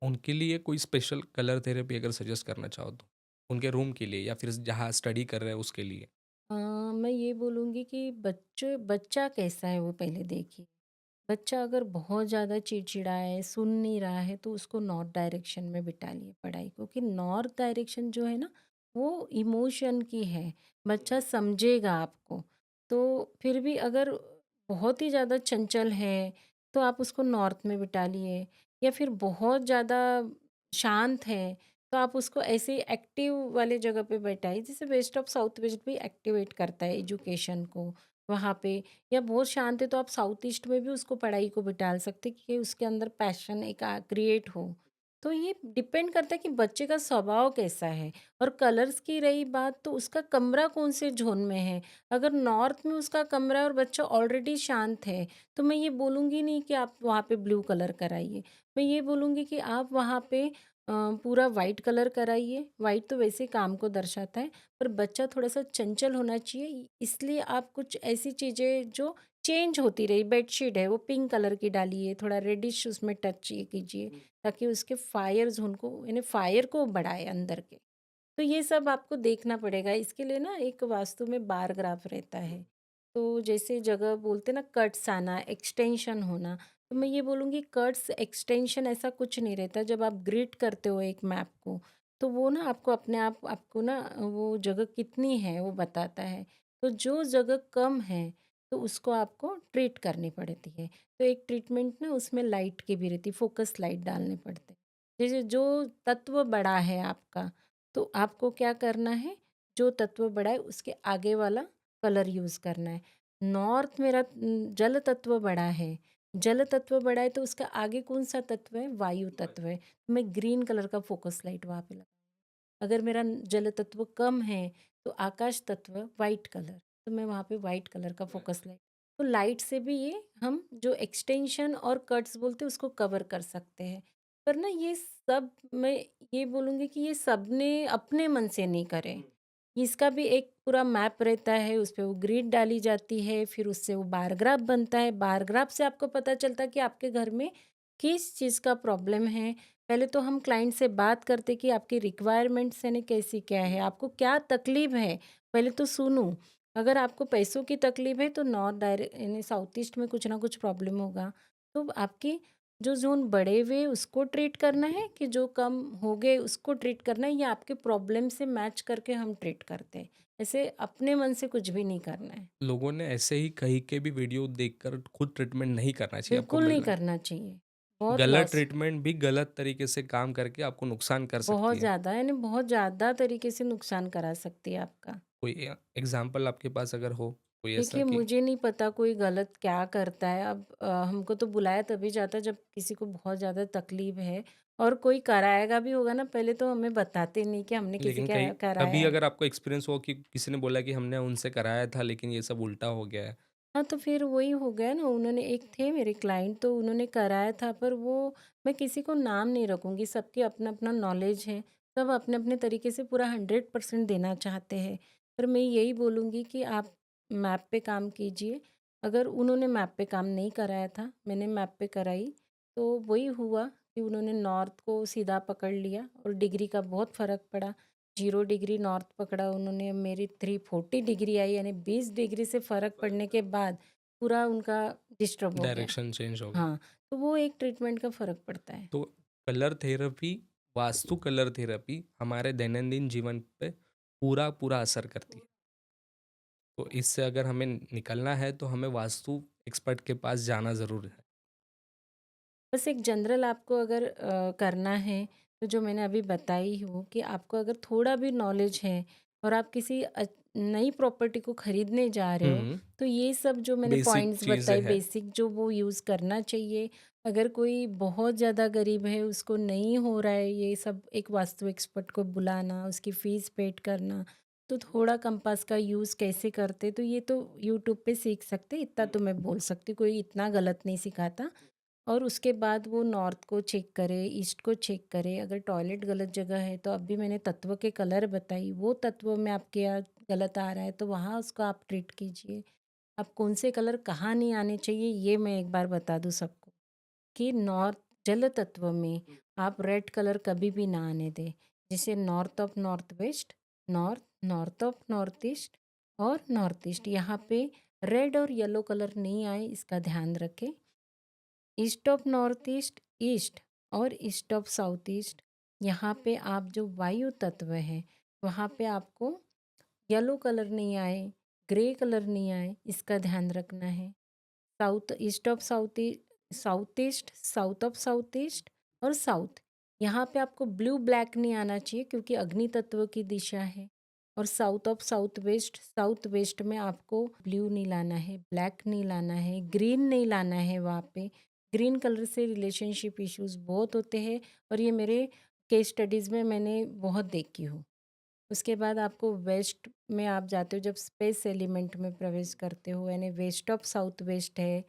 उनके लिए कोई स्पेशल कलर थेरेपी अगर सजेस्ट करना चाहो तो? उनके रूम के लिए या फिर जहाँ स्टडी कर रहे हैं उसके लिए? मैं ये बोलूँगी कि बच्चा कैसा है वो पहले देखिए। बच्चा अगर बहुत ज़्यादा चिड़चिड़ा है, सुन नहीं रहा है, तो उसको नॉर्थ डायरेक्शन में बिठाइए पढ़ाई को, कि नॉर्थ डायरेक्शन जो है ना, वो इमोशन की है, बच्चा समझेगा आपको। तो फिर भी अगर बहुत ही ज़्यादा चंचल है, तो आप उसको नॉर्थ में बिठा लिए, या फिर बहुत ज़्यादा शांत है, तो आप उसको ऐसे ही एक्टिव वाले जगह पे बैठाइए, जैसे वेस्ट ऑफ साउथ वेस्ट भी एक्टिवेट करता है एजुकेशन को, वहाँ पे। या बहुत शांत है तो आप साउथ ईस्ट में भी उसको पढ़ाई को बिठा सकते हैं, कि उसके अंदर पैशन एक क्रिएट हो। तो ये डिपेंड करता है कि बच्चे का स्वभाव कैसा है। और कलर्स की रही बात, तो उसका कमरा कौन से जोन में है। अगर नॉर्थ में उसका कमरा है और बच्चा ऑलरेडी शांत है, तो मैं ये बोलूँगी नहीं कि आप वहाँ पे ब्लू कलर कराइए। मैं ये बोलूँगी कि आप वहाँ पे पूरा वाइट कलर कराइए। वाइट तो वैसे ही काम को दर्शाता है, पर बच्चा थोड़ा-सा चंचल होना चाहिए, इसलिए आप कुछ ऐसी चीज़ें जो चेंज होती रही, बेडशीट है वो पिंक कलर की डालिए, थोड़ा रेडिश उसमें टच ये कीजिए, ताकि उसके फायर ज़ोन को, यानी फायर को बढ़ाए अंदर के। तो ये सब आपको देखना पड़ेगा। इसके लिए ना एक वास्तु में बार ग्राफ रहता है। तो जैसे जगह बोलते हैं ना, कट्स आना, एक्सटेंशन होना, तो मैं ये बोलूँगी कट्स, एक्सटेंशन ऐसा कुछ नहीं रहता। जब आप ग्रिड करते हो एक मैप को, तो वो ना आपको अपने आप आपको ना वो जगह कितनी है वो बताता है। तो जो जगह कम है, तो उसको आपको ट्रीट करनी पड़ती है। तो एक ट्रीटमेंट ना उसमें लाइट की भी रहती है, फ़ोकस लाइट डालने पड़ते हैं। जैसे जो तत्व बड़ा है आपका, तो आपको क्या करना है, जो तत्व बड़ा है उसके आगे वाला कलर यूज़ करना है। नॉर्थ मेरा जल तत्व बड़ा है, जल तत्व बड़ा है तो उसका आगे कौन-सा तत्व है? वायु तत्व है। मैं ग्रीन कलर का फ़ोकस लाइट वहाँ पे अगर मेरा जल तत्व कम है, तो आकाश तत्व वाइट कलर, तो मैं वहाँ पे वाइट कलर का फोकस लाइट। तो लाइट से भी ये हम जो एक्सटेंशन और कट्स बोलते हैं उसको कवर कर सकते हैं। पर ना ये सब मैं ये बोलूँगी कि ये सबने अपने मन से नहीं करें। इसका भी एक पूरा मैप रहता है, उस पे वो ग्रिड डाली जाती है, फिर उससे वो बार ग्राफ बनता है। बार ग्राफ से आपको पता चलता है कि आपके घर में किस चीज़ का प्रॉब्लम है। पहले तो हम क्लाइंट से बात करते कि आपकी रिक्वायरमेंट्स यानी कैसी क्या है, आपको क्या तकलीफ है, पहले तो सुनूँ। अगर आपको पैसों की तकलीफ है, तो नॉर्थ यानी साउथ ईस्ट में कुछ ना कुछ प्रॉब्लम होगा। तो आपकी जो ज़ोन बढ़े हुए उसको ट्रीट करना है, कि जो कम हो गए उसको ट्रीट करना है, या आपके प्रॉब्लम से मैच करके हम ट्रीट करते हैं। ऐसे अपने मन से कुछ भी नहीं करना है। लोगों ने ऐसे ही कहीं के भी वीडियो देखकर खुद ट्रीटमेंट नहीं करना चाहिए, आपको बिल्कुल नहीं मिलना करना चाहिए। बहुत गलत लॉस, ट्रीटमेंट भी गलत तरीके से काम करके आपको नुकसान कर सकती बहुत है। ज़्यादा, यानी बहुत ज़्यादा तरीके से नुकसान करा सकती है आपका। कोई एग्ज़ाम्पल आपके पास अगर हो, कोई ऐसा देखिए, कि मुझे नहीं पता कोई गलत क्या करता है। अब हमको तो बुलाया तभी जाता है जब किसी को बहुत ज़्यादा तकलीफ है, और कोई कराएगा भी होगा ना, पहले तो हमें बताते नहीं कि हमने किसी लेकिन का कहीं कराया कभी है। अगर आपको एक्सपीरियंस हो कि किसी ने बोला कि हमने उनसे कराया था लेकिन ये सब उल्टा हो गया है। हाँ, तो फिर वही हो गया ना, उन्होंने एक थे मेरे क्लाइंट, तो उन्होंने कराया था, पर वो, मैं किसी को नाम नहीं रखूँगी, सबकी अपना-अपना नॉलेज है, सब अपने-अपने तरीके से पूरा 100% देना चाहते हैं। पर मैं यही बोलूँगी कि आप मैप पे काम कीजिए। अगर उन्होंने मैप पे काम नहीं कराया था, मैंने मैप पे कराई, तो वही हुआ कि उन्होंने नॉर्थ को सीधा पकड़ लिया और डिग्री का बहुत फ़र्क पड़ा। 0 डिग्री नॉर्थ पकड़ा उन्होंने, मेरी 340 डिग्री आई, यानी 20 डिग्री से फ़र्क पड़ने के बाद पूरा उनका डिस्टर्ब हो गया। डायरेक्शन चेंज हो गया। हाँ, तो वो एक ट्रीटमेंट का फ़र्क पड़ता है। तो colour therapy, vastu colour therapy हमारे दैनंदिन जीवन पे पूरा असर करती है। तो इससे अगर हमें निकलना है तो हमें वास्तु एक्सपर्ट के पास जाना ज़रूर है। बस एक जनरल आपको अगर करना है, तो जो मैंने अभी बताई हूँ, कि आपको अगर थोड़ा भी नॉलेज है और आप किसी नई प्रॉपर्टी को खरीदने जा रहे हो, हुँ, तो ये सब जो मैंने बेसिक पॉइंट्स चीज़ें बताए हैं। बेसिक, जो वो यूज़ करना चाहिए। अगर कोई बहुत ज़्यादा गरीब है, उसको नहीं हो रहा है ये सब, एक वास्तु एक्सपर्ट को बुलाना, उसकी फ़ीस पेड करना, तो थोड़ा कंपास का यूज़ कैसे करते, तो ये तो यूट्यूब पे सीख सकते, इतना तो मैं बोल सकती हूँ, कोई इतना गलत नहीं सिखाता। और उसके बाद वो नॉर्थ को चेक करे, ईस्ट को चेक करे। अगर टॉयलेट गलत जगह है, तो अभी मैंने तत्व के कलर बताई, वो तत्व में आपके यहाँ गलत आ रहा है, तो वहाँ उसको आप ट्रीट कीजिए। अब कौन से कलर कहाँ नहीं आने चाहिए, ये मैं एक बार बता दूँ सबको, कि नॉर्थ जल तत्व में आप रेड कलर कभी भी ना आने दें। जैसे north of north waste, north, north of north east और नॉर्थ ईस्ट। यहाँ पे रेड और येलो कलर नहीं आए, इसका ध्यान रखें। East of north east, east और ईस्ट ऑफ साउथ ईस्ट, यहाँ पे आप जो वायु तत्व है वहाँ पे आपको येलो कलर नहीं आए, ग्रे कलर नहीं आए, इसका ध्यान रखना है। South east of south south east, south of south east और साउथ, यहाँ पे आपको ब्लू ब्लैक नहीं आना चाहिए क्योंकि अग्नि तत्व की दिशा है। और साउथ ऑफ साउथ वेस्ट में आपको ब्लू नहीं लाना है, ब्लैक नहीं लाना है, ग्रीन नहीं लाना है। वहाँ पे ग्रीन कलर से रिलेशनशिप इश्यूज बहुत होते हैं और ये मेरे केस स्टडीज़ में मैंने बहुत देखी हूँ। उसके बाद आपको वेस्ट में आप जाते हो, जब स्पेस एलिमेंट में प्रवेश करते हो, यानी वेस्ट ऑफ साउथ वेस्ट है,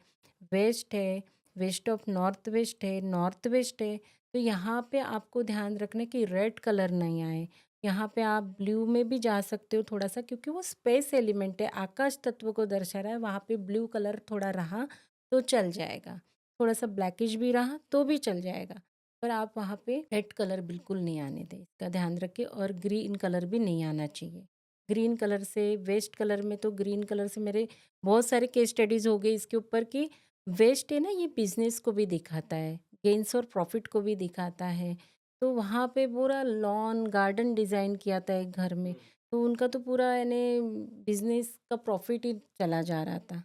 वेस्ट ऑफ नॉर्थ वेस्ट है, तो यहाँ पे आपको ध्यान रखना कि रेड कलर नहीं आए। यहाँ पे आप ब्लू में भी जा सकते हो थोड़ा सा, क्योंकि वो स्पेस एलिमेंट है, आकाश तत्व को दर्शा रहा है। वहाँ पे ब्लू कलर थोड़ा रहा तो चल जाएगा, थोड़ा सा ब्लैकिश भी रहा तो भी चल जाएगा, पर आप वहाँ पे रेड कलर बिल्कुल नहीं आने दें, इसका ध्यान रखें। और ग्रीन कलर भी नहीं आना चाहिए। ग्रीन कलर से, वेस्ट कलर में तो ग्रीन कलर से मेरे बहुत सारे केस स्टडीज़ हो गए इसके ऊपर कि वेस्ट है ना, ये बिजनेस को भी दिखाता है, गेन्स और प्रॉफिट को भी दिखाता है। तो वहाँ पे पूरा लॉन गार्डन डिज़ाइन किया था एक घर में, तो उनका तो पूरा यानी बिजनेस का प्रॉफिट ही चला जा रहा था।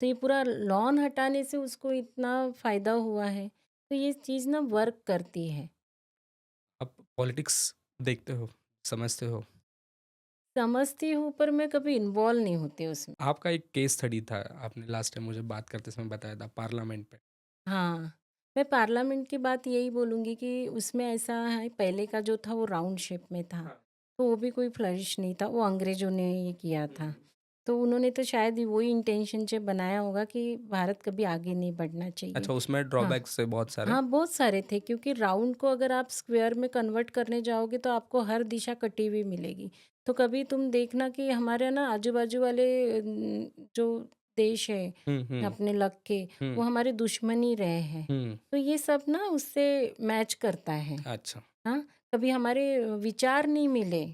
तो ये पूरा लॉन हटाने से उसको इतना फ़ायदा हुआ है। तो ये चीज़ ना वर्क करती है। आप पॉलिटिक्स देखते हो, समझते हो। समझती हूँ पर मैं कभी इन्वॉल्व नहीं होती उसमें। आपका एक केस स्टडी था, आपने लास्ट टाइम मुझे बात करते समय बताया था पार्लियामेंट पे। हाँ, मैं पार्लियामेंट की बात यही बोलूँगी कि उसमें ऐसा है, पहले का जो था वो राउंड शेप में था, हाँ। तो वो भी कोई फ्लरिश नहीं था, वो अंग्रेज़ों ने ये किया था। तो उन्होंने तो शायद वही इंटेंशन से बनाया होगा कि भारत कभी आगे नहीं बढ़ना चाहिए। अच्छा, उसमें हाँ। ड्रॉबैक्स है बहुत सारे। हाँ, बहुत सारे थे, क्योंकि राउंड को अगर आप स्क्वायर में कन्वर्ट करने जाओगे तो आपको हर दिशा कटी हुई मिलेगी। तो कभी तुम देखना कि हमारे ना आजू-बाजू वाले जो देश है हुँ, हुँ, अपने लग के, हुँ, वो हमारे दुश्मन ही रहे हैं। हुँ। तो ये सब ना उससे मैच करता है। अच्छा। हाँ, कभी हमारे विचार नहीं मिले,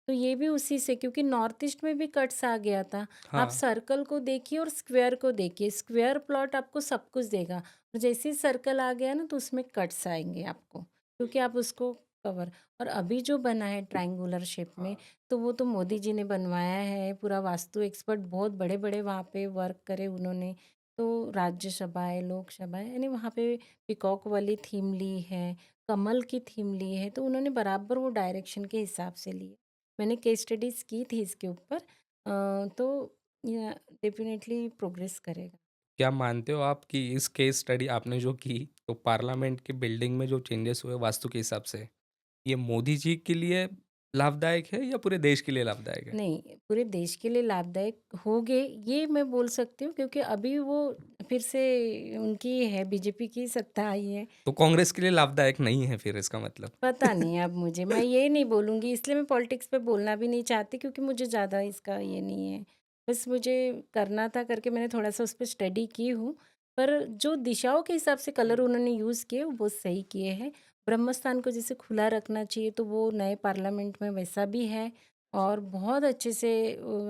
तो ये भी उसी से, क्योंकि नॉर्थ ईस्ट में भी कट्स आ गया था। आप हाँ। सर्कल को देखिए और स्क्वायर को देखिए, स्क्वायर प्लॉट आपको सब कुछ देगा और जैसे ही सर्कल आ गया ना तो उसमें कट्स आएँगे आपको, क्योंकि आप उसको कवर। और अभी जो बना है ट्रायंगुलर शेप में, तो वो तो मोदी जी ने बनवाया है, पूरा वास्तु एक्सपर्ट बहुत बड़े-बड़े वहाँ पे वर्क करे उन्होंने। तो राज्यसभा है, लोकसभा है, यानी वहाँ पे पीकॉक वाली थीम ली है, कमल की थीम ली है, तो उन्होंने बराबर वो डायरेक्शन के हिसाब से ली है। मैंने केस स्टडीज़ की थी इसके ऊपर, तो या डेफ़िनेटली प्रोग्रेस करेगा। क्या मानते हो आप कि इस केस स्टडी आपने जो की, तो पार्लियामेंट की बिल्डिंग में जो चेंजेस हुए वास्तु के हिसाब से, ये मोदी जी के लिए लाभदायक है या पूरे देश के लिए लाभदायक है? नहीं, पूरे देश के लिए लाभदायक होंगे, ये मैं बोल सकती हूँ, क्योंकि अभी वो फिर से उनकी है, बीजेपी की सत्ता आई है। तो कांग्रेस के लिए लाभदायक नहीं है फिर इसका मतलब? पता नहीं अब मुझे, मैं ये नहीं बोलूँगी, इसलिए मैं पॉलिटिक्स पे बोलना भी नहीं चाहती, क्योंकि मुझे ज़्यादा इसका ये नहीं है। बस मुझे करना था करके मैंने थोड़ा-सा उस पे स्टडी की हूँ, पर जो दिशाओं के हिसाब से कलर उन्होंने यूज़ किए वो बहुत सही किए हैं। ब्रह्मस्थान को जैसे खुला रखना चाहिए, तो वो नए पार्लियामेंट में वैसा भी है और बहुत अच्छे से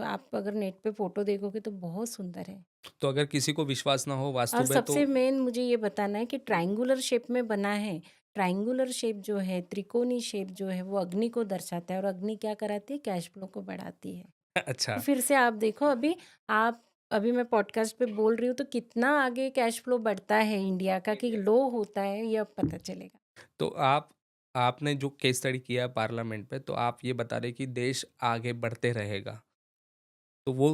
आप अगर नेट पे फ़ोटो देखोगे तो बहुत सुंदर है। तो अगर किसी को विश्वास ना हो वास्तु और पे तो सबसे मेन मुझे ये बताना है कि ट्रायंगुलर शेप में बना है। ट्रायंगुलर शेप जो है, त्रिकोणी शेप जो है, वो अग्नि को दर्शाता है और अग्नि क्या कराती है? कैश फ्लो को बढ़ाती है। तो अच्छा, फिर से आप देखो, आप अभी मैं पॉडकास्ट पे बोल रही हूँ तो कितना आगे कैश फ्लो बढ़ता है इंडिया का, कि लो होता है ये अब पता चलेगा। तो आपने जो केस स्टडी किया है पार्लियामेंट पे, तो आप ये बता रहे हैं कि देश आगे बढ़ते रहेगा। तो वो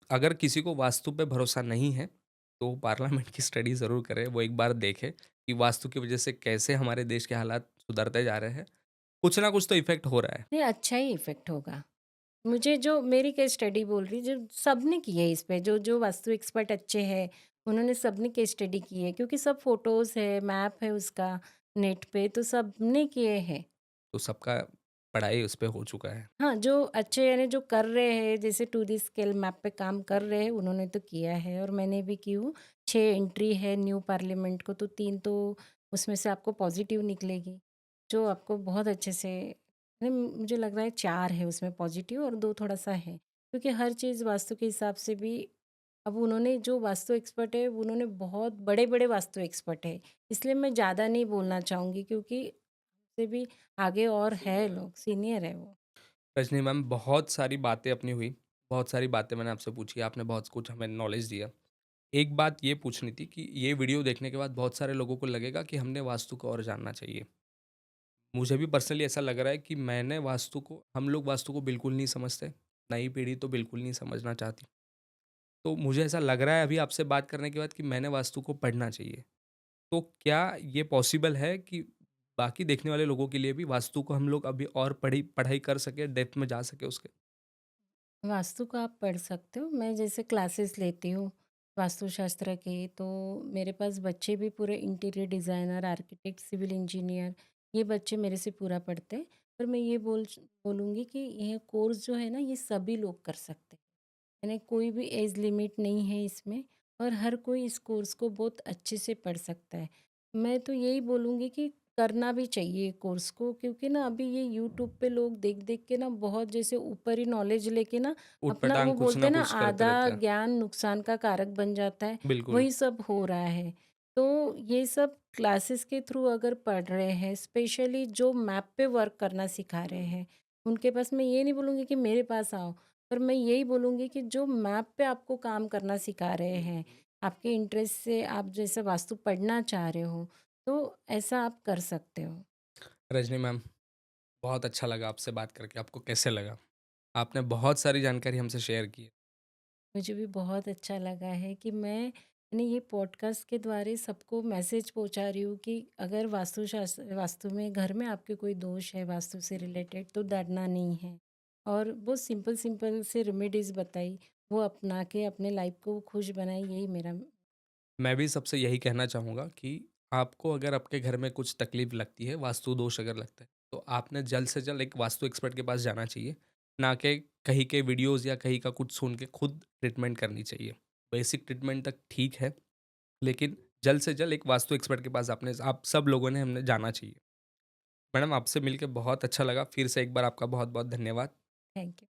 अगर किसी को वास्तु पे भरोसा नहीं है, तो वो पार्लियामेंट की स्टडी ज़रूर करे। वो एक बार देखे कि वास्तु की वज़ह से कैसे हमारे देश के हालात सुधरते जा रहे हैं। कुछ ना कुछ तो इफ़ेक्ट हो रहा है। नहीं, अच्छा ही इफ़ेक्ट होगा। मुझे जो मेरी केस स्टडी बोल रही, जो सबने की है इस पे, जो जो वास्तु एक्सपर्ट अच्छे हैं, उन्होंने सबने केस स्टडी की है, क्योंकि सब फ़ोटोज़ है, मैप है उसका नेट पे, तो सबने किए हैं। तो सबका पढ़ाई उस पे हो चुका है। हाँ, जो अच्छे यानी जो कर रहे हैं, जैसे 2D स्केल मैप पे काम कर रहे हैं, उन्होंने तो किया है और मैंने भी की हूँ। 6 एंट्री है न्यू पार्लियामेंट को, तो 3 तो उसमें से आपको पॉज़िटिव निकलेगी, जो आपको बहुत अच्छे से नहीं, मुझे लग रहा है 4 है उसमें पॉजिटिव और 2 थोड़ा-सा है। क्योंकि हर चीज़ वास्तु के हिसाब से भी अब उन्होंने जो वास्तु एक्सपर्ट है, उन्होंने बहुत बड़े-बड़े वास्तु एक्सपर्ट है। इसलिए मैं ज़्यादा नहीं बोलना चाहूँगी क्योंकि उससे भी आगे और है लोग, सीनियर है वो। रजनी मैम, बहुत सारी बातें अपनी हुई, बहुत सारी बातें मैंने आपसे पूछी, आपने बहुत कुछ हमें नॉलेज दिया। एक बात ये पूछनी थी कि ये वीडियो देखने के बाद बहुत सारे लोगों को लगेगा कि हमने वास्तु को और जानना चाहिए। मुझे भी पर्सनली ऐसा लग रहा है कि हम लोग वास्तु को बिल्कुल नहीं समझते, नई पीढ़ी तो बिल्कुल नहीं समझना चाहती। तो मुझे ऐसा लग रहा है अभी आपसे बात करने के बाद कि मैंने वास्तु को पढ़ना चाहिए। तो क्या ये पॉसिबल है कि बाकी देखने वाले लोगों के लिए भी वास्तु को हम लोग अभी और पढ़ाई कर सकें, डेप्थ में जा सकें उसके? वास्तु का आप पढ़ सकते हो। मैं जैसे क्लासेस लेती हूँ वास्तुशास्त्र के, तो मेरे पास बच्चे भी पूरे interior designer, architect, civil engineer, ये बच्चे मेरे से पूरा पढ़ते हैं। पर मैं ये बोलूँगी कि ये कोर्स जो है ना, ये सभी लोग कर सकते हैं। यानी कोई भी एज लिमिट नहीं है इसमें और हर कोई इस कोर्स को बहुत अच्छे से पढ़ सकता है। मैं तो यही बोलूँगी कि करना भी चाहिए कोर्स को, क्योंकि ना अभी ये यूट्यूब पे लोग देख-देख के ना बहुत जैसे ऊपरी नॉलेज लेके ना अपना ऊट-पटांग वो कुछ बोलते ना हैं ना कुछ करते आधा रहते हैं। ज्ञान नुकसान का कारक बन जाता है, बिल्कुल। वही सब हो रहा है। तो ये सब क्लासेस के थ्रू अगर पढ़ रहे हैं, स्पेशली जो मैप पे वर्क करना सिखा रहे हैं, उनके पास मैं ये नहीं बोलूँगी कि मेरे पास आओ। पर मैं यही बोलूँगी कि जो मैप पे आपको काम करना सिखा रहे हैं, आपके इंटरेस्ट से आप जैसे वास्तु पढ़ना चाह रहे हो, तो ऐसा आप कर सकते हो। रजनी मैम, बहुत अच्छा लगा आपसे बात करके। आपको कैसे लगा? आपने बहुत सारी जानकारी हमसे शेयर की है। मुझे भी बहुत अच्छा लगा है कि मैं यानी ये पॉडकास्ट के द्वारा सबको मैसेज पहुंचा रही हूँ कि अगर वास्तु में घर में आपके कोई दोष है वास्तु से रिलेटेड, तो डरना नहीं है। और बहुत सिंपल सिंपल से रेमेडीज़ बताई, वो अपना के अपने लाइफ को खुश बनाई, यही मेरा। मैं भी सबसे यही कहना चाहूँगा कि आपको अगर आपके घर में कुछ तकलीफ़ लगती है, वास्तु दोष अगर लगता है, तो आपने जल्द से जल्द एक वास्तु एक्सपर्ट के पास जाना चाहिए, ना कि कहीं के वीडियोज़ या कहीं का कुछ सुन के खुद ट्रीटमेंट करनी चाहिए। बेसिक ट्रीटमेंट तक ठीक है, लेकिन जल्द से जल्द एक वास्तु एक्सपर्ट के पास आप सब लोगों ने हमने जाना चाहिए। मैडम, आपसे मिलके बहुत अच्छा लगा। फिर से एक बार आपका बहुत-बहुत धन्यवाद। Thank you.